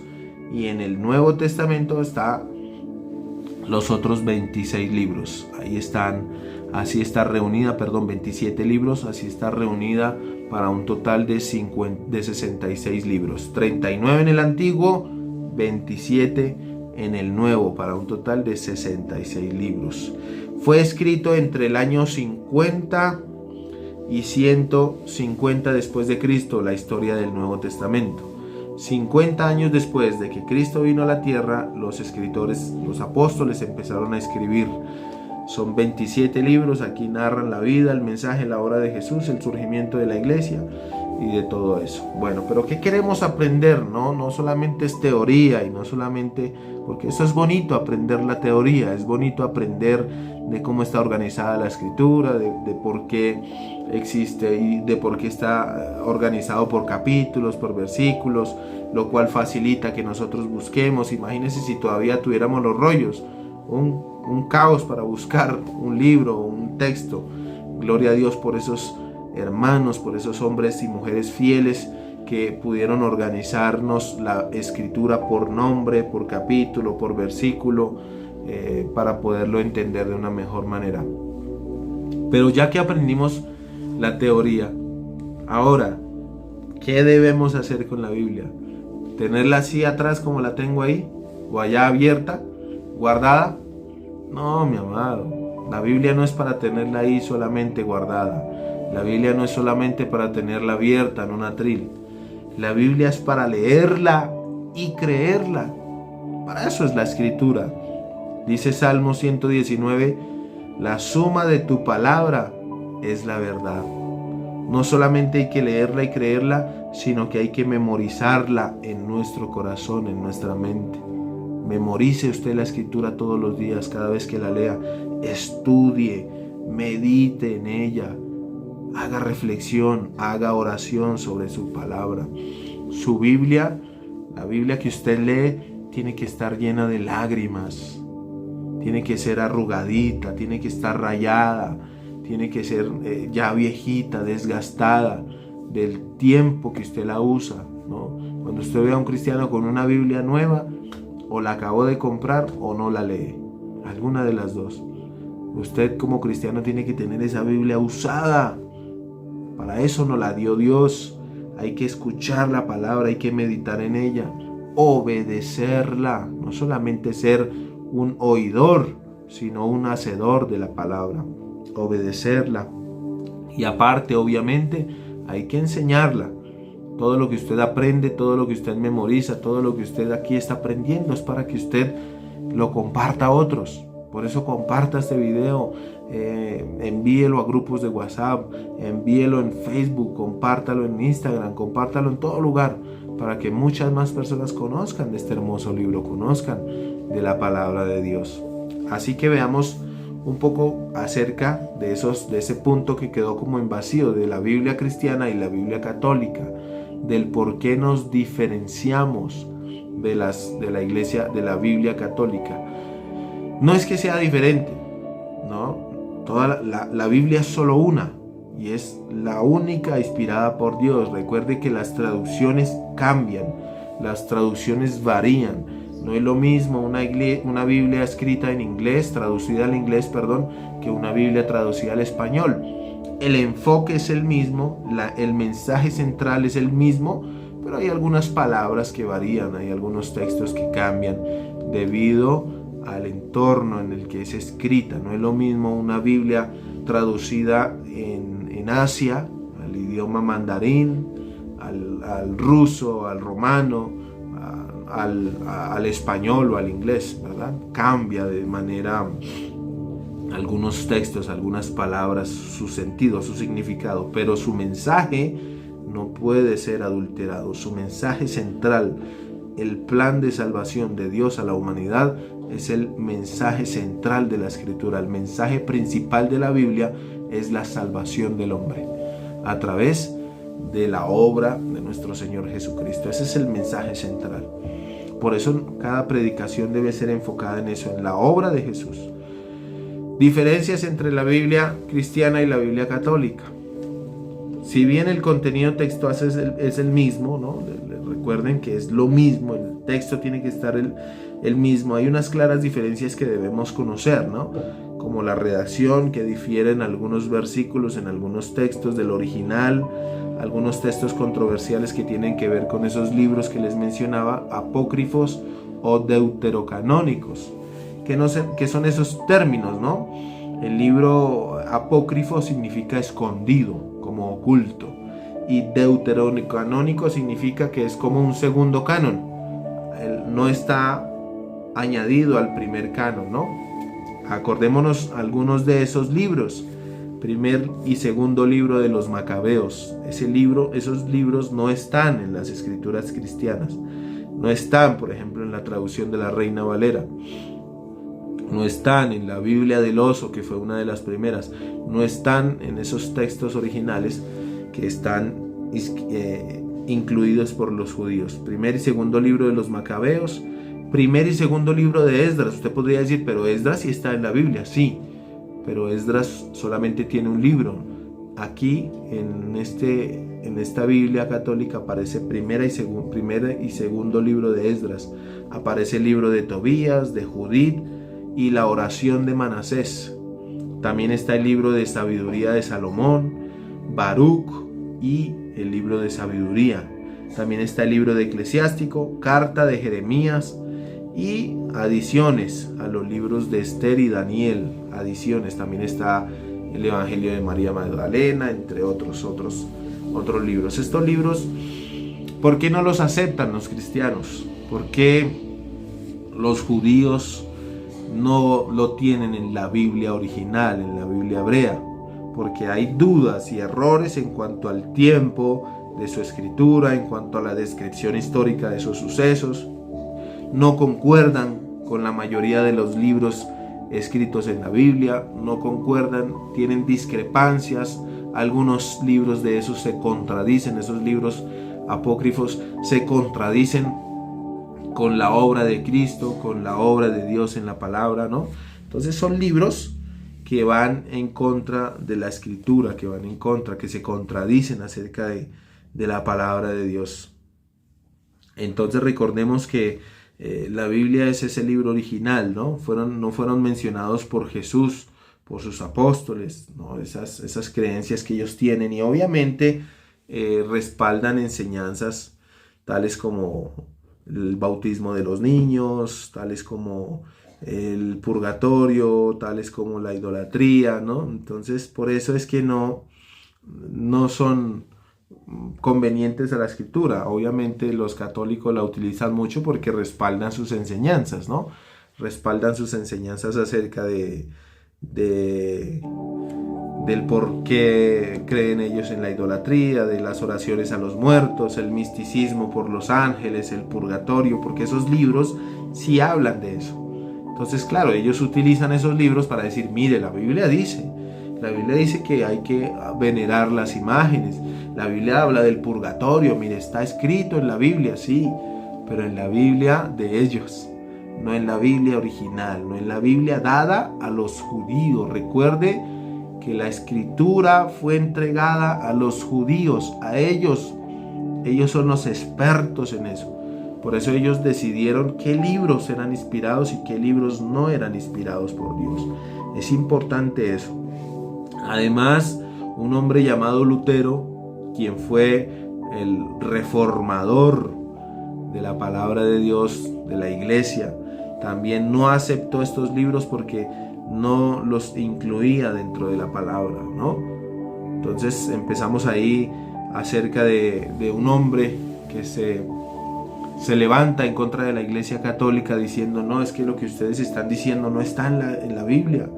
y en el Nuevo Testamento está los otros 26 libros. Así está reunida, 27 libros, así está reunida para un total de 66 libros. 39 en el Antiguo, 27 en el Nuevo, para un total de 66 libros. Fue escrito entre el año 50 y 150 después de Cristo, la historia del Nuevo Testamento. 50 años después de que Cristo vino a la tierra, los escritores, los apóstoles empezaron a escribir. Son 27 libros, aquí narran la vida, el mensaje, la obra de Jesús, el surgimiento de la iglesia y de todo eso. Bueno, pero ¿qué queremos aprender? No solamente es teoría, y no solamente, porque eso es bonito, aprender la teoría, es bonito aprender de cómo está organizada la escritura, de por qué existe y de por qué está organizado por capítulos, por versículos, lo cual facilita que nosotros busquemos. Imagínense si todavía tuviéramos los rollos, un caos para buscar un libro o un texto. Gloria a Dios por esos hermanos, por esos hombres y mujeres fieles que pudieron organizarnos la escritura por nombre, por capítulo, por versículo, para poderlo entender de una mejor manera. Pero ya que aprendimos la teoría, ahora, ¿qué debemos hacer con la Biblia? ¿Tenerla así atrás como la tengo ahí? ¿O allá abierta, guardada? No, mi amado, la Biblia no es para tenerla ahí solamente guardada. La Biblia no es solamente para tenerla abierta en un atril. La Biblia es para leerla y creerla. Para eso es la escritura. Dice Salmo 119, la suma de tu palabra es la verdad. No solamente hay que leerla y creerla, sino que hay que memorizarla en nuestro corazón, en nuestra mente. Memorice usted la escritura todos los días, cada vez que la lea. Estudie, medite en ella. Haga reflexión, haga oración sobre su palabra. Su Biblia, la Biblia que usted lee, tiene que estar llena de lágrimas. Tiene que ser arrugadita, tiene que estar rayada, tiene que ser ya viejita, desgastada del tiempo que usted la usa, ¿no? Cuando usted ve a un cristiano con una Biblia nueva, o la acabó de comprar o no la lee. Alguna de las dos. Usted como cristiano tiene que tener esa Biblia usada. Para eso nos la dio Dios. Hay que escuchar la palabra, hay que meditar en ella, obedecerla, no solamente ser un oidor, sino un hacedor de la palabra, obedecerla. Y aparte, obviamente, hay que enseñarla. Todo lo que usted aprende, todo lo que usted memoriza, todo lo que usted aquí está aprendiendo es para que usted lo comparta a otros. Por eso comparta este video, envíelo a grupos de WhatsApp, envíelo en Facebook, compártalo en Instagram, compártalo en todo lugar, para que muchas más personas conozcan de este hermoso libro, conozcan de la palabra de Dios. Así que veamos un poco acerca de ese punto que quedó como en vacío de la Biblia cristiana y la Biblia católica, del por qué nos diferenciamos de la iglesia, de la Biblia católica. No es que sea diferente, ¿no? Toda la Biblia es solo una y es la única inspirada por Dios. Recuerde que las traducciones cambian, las traducciones varían. No es lo mismo una Biblia escrita en inglés, traducida al inglés, perdón, que una Biblia traducida al español. El enfoque es el mismo, el mensaje central es el mismo, pero hay algunas palabras que varían, hay algunos textos que cambian debido al entorno en el que es escrita. No es lo mismo una Biblia traducida en Asia, al idioma mandarín, al ruso, al romano, al español o al inglés, ¿verdad? Cambia de manera algunos textos, algunas palabras, su sentido, su significado, pero su mensaje no puede ser adulterado. Su mensaje central, el plan de salvación de Dios a la humanidad, es el mensaje central de la Escritura. El mensaje principal de la Biblia es la salvación del hombre a través de la obra de nuestro Señor Jesucristo. Ese es el mensaje central. Por eso cada predicación debe ser enfocada en eso, en la obra de Jesús. Diferencias entre la Biblia cristiana y la Biblia católica. Si bien el contenido textual es el mismo, ¿no? Recuerden que es lo mismo, el texto tiene que estar el mismo. Hay unas claras diferencias que debemos conocer, ¿no? Como la redacción, que difiere en algunos versículos, en algunos textos del original, algunos textos controversiales que tienen que ver con esos libros que les mencionaba, apócrifos o deuterocanónicos. ¿Qué son esos términos, no? El libro apócrifo significa escondido, como oculto, y deuterocanónico significa que es como un segundo canon. No está añadido al primer canon, ¿no? Acordémonos algunos de esos libros. Primer y segundo libro de los Macabeos. Esos libros no están en las escrituras cristianas. No están, por ejemplo, en la traducción de la Reina Valera. No están en la Biblia del Oso, que fue una de las primeras. No están en esos textos originales que están incluidos por los judíos. Primer y segundo libro de los Macabeos. Primer y segundo libro de Esdras. Usted podría decir, pero Esdras sí está en la Biblia. Sí, pero Esdras solamente tiene un libro. Aquí, en esta Biblia católica, aparece primer y segundo libro de Esdras. Aparece el libro de Tobías, de Judith y la oración de Manasés. También está el libro de sabiduría de Salomón, Baruch y el libro de sabiduría. También está el libro de Eclesiástico, carta de Jeremías y adiciones a los libros de Esther y Daniel. Adiciones, también está el Evangelio de María Magdalena, entre otros libros. Estos libros, ¿por qué no los aceptan los cristianos? ¿Por qué los judíos no lo tienen en la Biblia original, en la Biblia hebrea? Porque hay dudas y errores en cuanto al tiempo de su escritura, en cuanto a la descripción histórica de esos sucesos. No concuerdan con la mayoría de los libros escritos en la Biblia, no concuerdan, tienen discrepancias. Algunos libros de esos se contradicen, esos libros apócrifos se contradicen con la obra de Cristo, con la obra de Dios en la palabra, ¿no? Entonces son libros que van en contra de la escritura, que se contradicen acerca de la palabra de Dios. Entonces recordemos que la Biblia es ese libro original, ¿no? No fueron mencionados por Jesús, por sus apóstoles, ¿no? Esas creencias que ellos tienen, y obviamente respaldan enseñanzas tales como el bautismo de los niños, tales como el purgatorio, tales como la idolatría, ¿no? Entonces, por eso es que no son convenientes a la escritura. Obviamente los católicos la utilizan mucho porque respaldan sus enseñanzas, ¿no? Respaldan sus enseñanzas acerca del por qué creen ellos en la idolatría, de las oraciones a los muertos, el misticismo por los ángeles, el purgatorio, porque esos libros sí hablan de eso. Entonces, claro, ellos utilizan esos libros para decir, mire, la Biblia dice que hay que venerar las imágenes. La Biblia habla del purgatorio, mire, está escrito en la Biblia, sí, pero en la Biblia de ellos, no en la Biblia original, no en la Biblia dada a los judíos. Recuerde que la escritura fue entregada a los judíos, a ellos. Ellos son los expertos en eso. Por eso ellos decidieron qué libros eran inspirados y qué libros no eran inspirados por Dios. Es importante eso. Además, un hombre llamado Lutero, quien fue el reformador de la palabra de Dios, de la iglesia, también no aceptó estos libros porque no los incluía dentro de la palabra, ¿no? Entonces empezamos ahí acerca de un hombre que se levanta en contra de la Iglesia Católica diciendo: no, es que lo que ustedes están diciendo no está en la Biblia.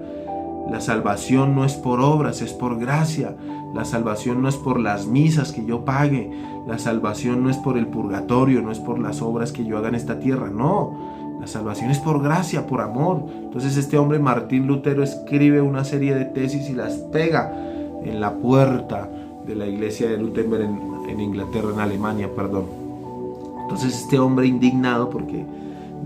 La salvación no es por obras, es por gracia. La salvación no es por las misas que yo pague. La salvación no es por el purgatorio, no es por las obras que yo haga en esta tierra. No, la salvación es por gracia, por amor. Entonces este hombre, Martín Lutero, escribe una serie de tesis y las pega en la puerta de la iglesia de Lutero en Inglaterra, en Alemania, perdón. Entonces este hombre, indignado, porque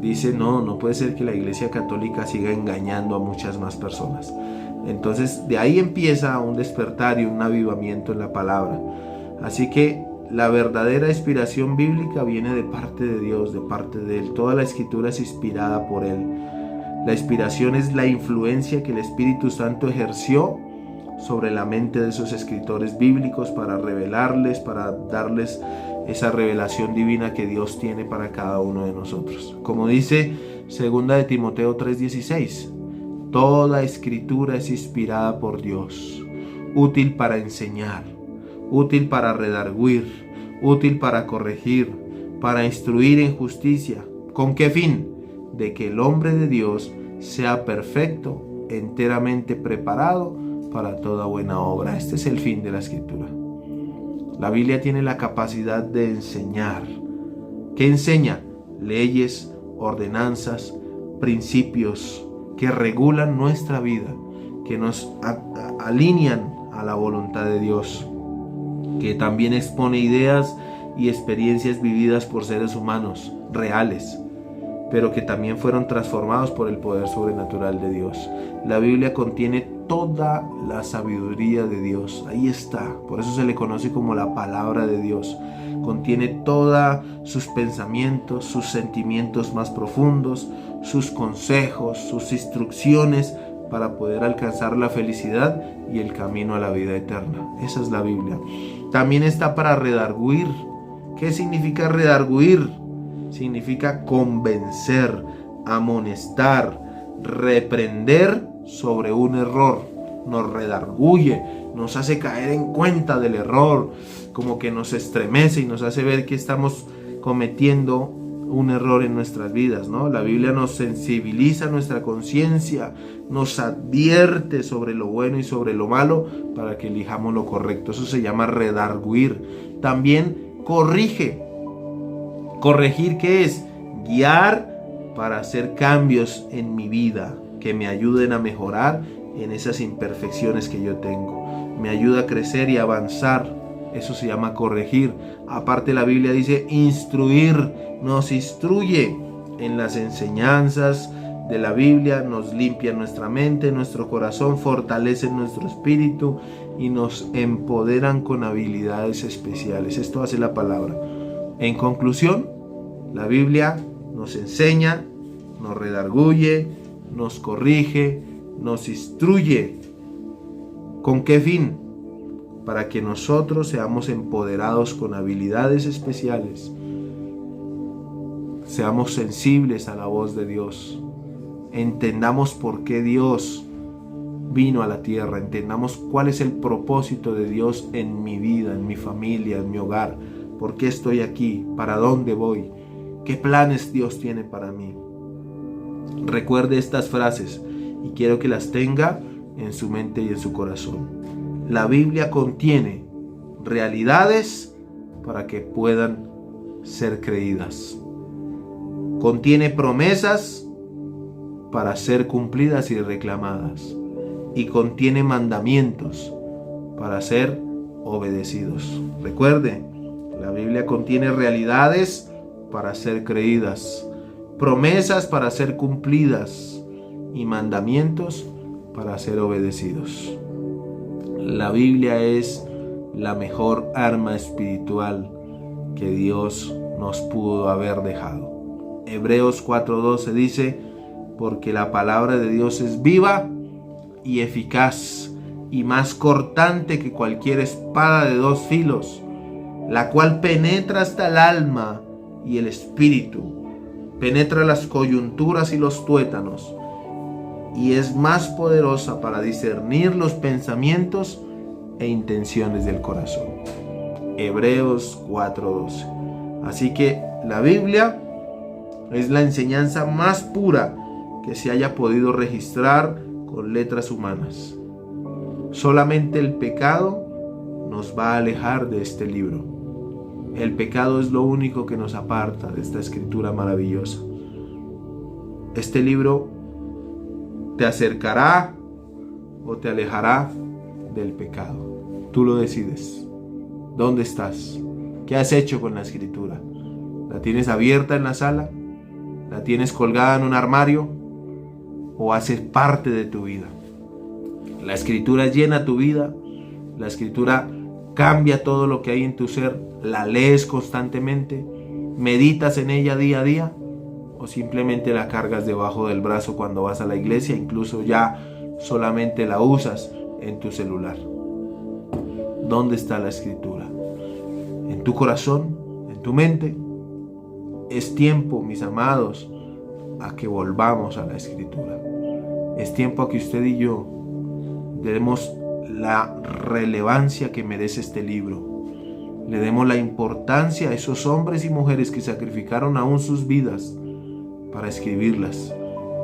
dice: no puede ser que la Iglesia Católica siga engañando a muchas más personas. Entonces de ahí empieza un despertar y un avivamiento en la palabra. Así que la verdadera inspiración bíblica viene de parte de Dios, de parte de Él. Toda la escritura es inspirada por Él. La inspiración es la influencia que el Espíritu Santo ejerció sobre la mente de esos escritores bíblicos para revelarles, para darles esa revelación divina que Dios tiene para cada uno de nosotros. Como dice 2 de Timoteo 3:16, toda escritura es inspirada por Dios, útil para enseñar, útil para redarguir, útil para corregir, para instruir en justicia. ¿Con qué fin? De que el hombre de Dios sea perfecto, enteramente preparado para toda buena obra. Este es el fin de la escritura. La Biblia tiene la capacidad de enseñar. ¿Qué enseña? Leyes, ordenanzas, principios que regulan nuestra vida, que nos alinean a la voluntad de Dios, que también expone ideas y experiencias vividas por seres humanos reales, pero que también fueron transformados por el poder sobrenatural de Dios. La Biblia contiene toda la sabiduría de Dios. Ahí está. Por eso se le conoce como la palabra de Dios. Contiene todos sus pensamientos, sus sentimientos más profundos, sus consejos, sus instrucciones para poder alcanzar la felicidad y el camino a la vida eterna. Esa es la Biblia. También está para redarguir. ¿Qué significa redarguir? Significa convencer, amonestar, reprender sobre un error. Nos redarguye, nos hace caer en cuenta del error, como que nos estremece y nos hace ver que estamos cometiendo un error en nuestras vidas, ¿no? La Biblia nos sensibiliza nuestra conciencia, nos advierte sobre lo bueno y sobre lo malo para que elijamos lo correcto. Eso se llama redarguir. También corrige. Corregir, ¿qué es? Guiar para hacer cambios en mi vida que me ayuden a mejorar en esas imperfecciones que yo tengo. Me ayuda a crecer y avanzar. Eso se llama corregir. Aparte, la Biblia dice instruir. Nos instruye en las enseñanzas de la Biblia, nos limpia nuestra mente, nuestro corazón, fortalece nuestro espíritu y nos empoderan con habilidades especiales. Esto hace la palabra. En conclusión, la Biblia nos enseña, nos redarguye, nos corrige, nos instruye. ¿Con qué fin? Para que nosotros seamos empoderados con habilidades especiales, seamos sensibles a la voz de Dios, entendamos por qué Dios vino a la tierra, entendamos cuál es el propósito de Dios en mi vida, en mi familia, en mi hogar. ¿Por qué estoy aquí? ¿Para dónde voy? ¿Qué planes Dios tiene para mí? Recuerde estas frases y quiero que las tenga en su mente y en su corazón. La Biblia contiene realidades para que puedan ser creídas. Contiene promesas para ser cumplidas y reclamadas. Y contiene mandamientos para ser obedecidos. Recuerde, la Biblia contiene realidades para ser creídas, promesas para ser cumplidas y mandamientos para ser obedecidos. La Biblia es la mejor arma espiritual que Dios nos pudo haber dejado. Hebreos 4:12 dice: porque la palabra de Dios es viva y eficaz y más cortante que cualquier espada de dos filos, la cual penetra hasta el alma y el espíritu, penetra las coyunturas y los tuétanos, y es más poderosa para discernir los pensamientos e intenciones del corazón. Hebreos 4:12. Así que la Biblia es la enseñanza más pura que se haya podido registrar con letras humanas. Solamente el pecado nos va a alejar de este libro. El pecado es lo único que nos aparta de esta escritura maravillosa. Este libro te acercará o te alejará del pecado. Tú lo decides. ¿Dónde estás? ¿Qué has hecho con la escritura? ¿La tienes abierta en la sala? ¿La tienes colgada en un armario? ¿O hace parte de tu vida? La escritura llena tu vida. La escritura cambia todo lo que hay en tu ser. La lees constantemente. Meditas en ella día a día. O simplemente la cargas debajo del brazo cuando vas a la iglesia. Incluso ya solamente la usas en tu celular. ¿Dónde está la escritura? ¿En tu corazón? ¿En tu mente? Es tiempo, mis amados, a que volvamos a la escritura. Es tiempo a que usted y yo demos la relevancia que merece este libro. Le demos la importancia a esos hombres y mujeres que sacrificaron aún sus vidas para escribirlas,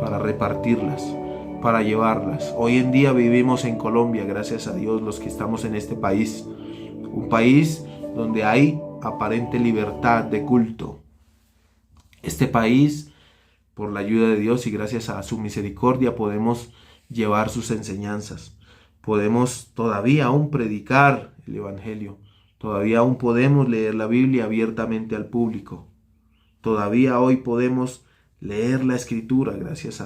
para repartirlas, para llevarlas. Hoy en día vivimos en Colombia, gracias a Dios, los que estamos en este país. Un país donde hay aparente libertad de culto. Este país, por la ayuda de Dios y gracias a su misericordia, podemos llevar sus enseñanzas. Podemos todavía aún predicar el Evangelio. Todavía aún podemos leer la Biblia abiertamente al público. Todavía hoy podemos leer la Escritura gracias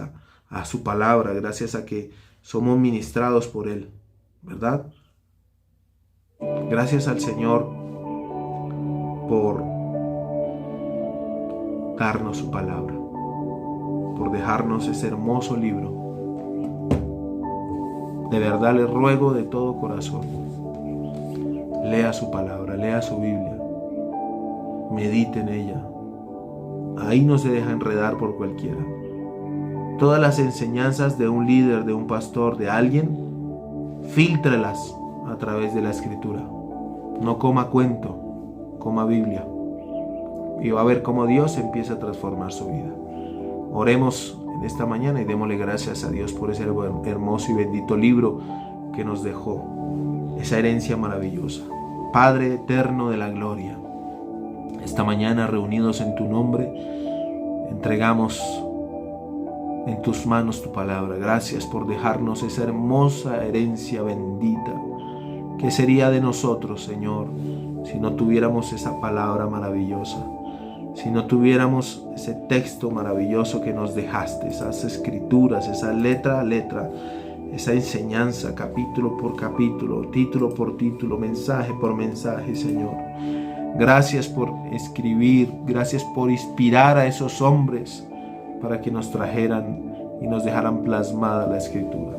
a su palabra, gracias a que somos ministrados por Él, ¿verdad? Gracias al Señor por darnos su palabra, por dejarnos ese hermoso libro. De verdad le ruego de todo corazón, lea su palabra, lea su Biblia, medite en ella. Ahí no se deja enredar por cualquiera. Todas las enseñanzas de un líder, de un pastor, de alguien, fíltrelas a través de la Escritura. No coma cuento, coma Biblia. Y va a ver cómo Dios empieza a transformar su vida. Oremos en esta mañana y démosle gracias a Dios por ese hermoso y bendito libro que nos dejó, esa herencia maravillosa. Padre eterno de la gloria, esta mañana reunidos en tu nombre, entregamos en tus manos tu palabra. Gracias por dejarnos esa hermosa herencia bendita. ¿Qué sería de nosotros, Señor, si no tuviéramos esa palabra maravillosa? Si no tuviéramos ese texto maravilloso que nos dejaste, esas escrituras, esa letra a letra, esa enseñanza, capítulo por capítulo, título por título, mensaje por mensaje, Señor. Gracias por escribir, gracias por inspirar a esos hombres para que nos trajeran y nos dejaran plasmada la Escritura.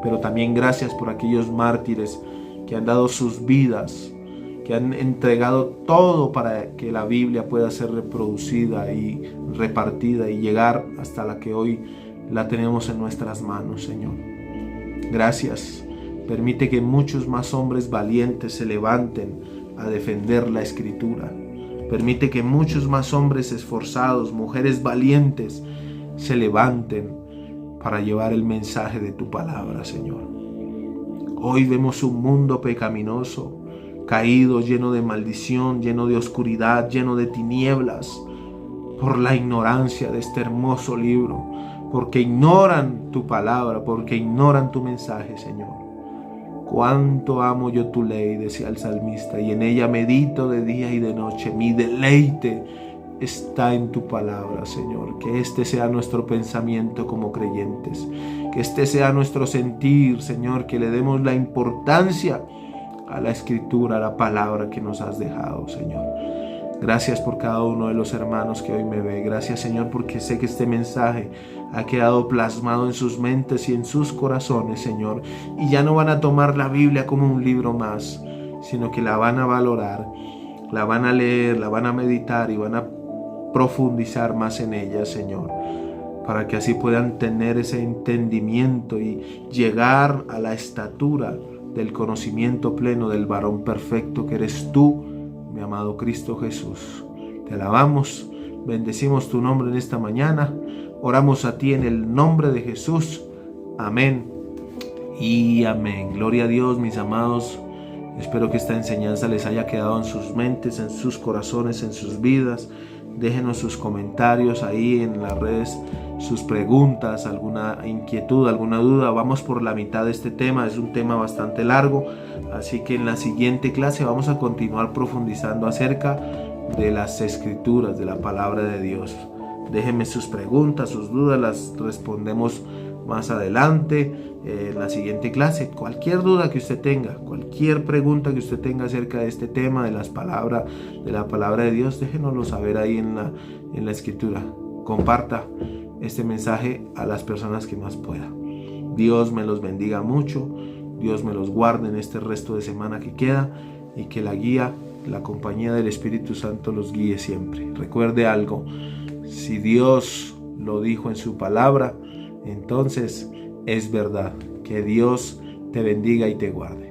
Pero también gracias por aquellos mártires que han dado sus vidas, que han entregado todo para que la Biblia pueda ser reproducida y repartida y llegar hasta la que hoy la tenemos en nuestras manos, Señor. Gracias. Permite que muchos más hombres valientes se levanten a defender la Escritura. Permite que muchos más hombres esforzados, mujeres valientes, se levanten para llevar el mensaje de tu palabra, Señor. Hoy vemos un mundo pecaminoso, caído, lleno de maldición, lleno de oscuridad, lleno de tinieblas, por la ignorancia de este hermoso libro, porque ignoran tu palabra, porque ignoran tu mensaje, Señor. Cuánto amo yo tu ley, decía el salmista, y en ella medito de día y de noche. Mi deleite está en tu palabra, Señor. Que este sea nuestro pensamiento como creyentes. Que este sea nuestro sentir, Señor. Que le demos la importancia a la Escritura, a la palabra que nos has dejado, Señor. Gracias por cada uno de los hermanos que hoy me ve. Gracias, Señor, porque sé que este mensaje ha quedado plasmado en sus mentes y en sus corazones, Señor. Y ya no van a tomar la Biblia como un libro más, sino que la van a valorar, la van a leer, la van a meditar y van a profundizar más en ella, Señor, para que así puedan tener ese entendimiento y llegar a la estatura del conocimiento pleno del varón perfecto que eres tú, mi amado Cristo Jesús. Te alabamos, bendecimos tu nombre en esta mañana, oramos a ti en el nombre de Jesús. Amén y amén. Gloria a Dios, mis amados. Espero que esta enseñanza les haya quedado en sus mentes, en sus corazones, en sus vidas. Déjenos sus comentarios ahí en las redes, sus preguntas, alguna inquietud, alguna duda. Vamos por la mitad de este tema, es un tema bastante largo, así que en la siguiente clase vamos a continuar profundizando acerca de las Escrituras, de la palabra de Dios. Déjenme sus preguntas, sus dudas, las respondemos más adelante en la siguiente clase. Cualquier duda que usted tenga, cualquier pregunta que usted tenga acerca de este tema de la palabra de Dios, déjenoslo saber ahí en la Escritura. Comparta este mensaje a las personas que más pueda. Dios me los bendiga mucho, Dios me los guarde en este resto de semana que queda y que la guía, la compañía del Espíritu Santo los guíe siempre. Recuerde algo, si Dios lo dijo en su palabra, entonces es verdad. Que Dios te bendiga y te guarde.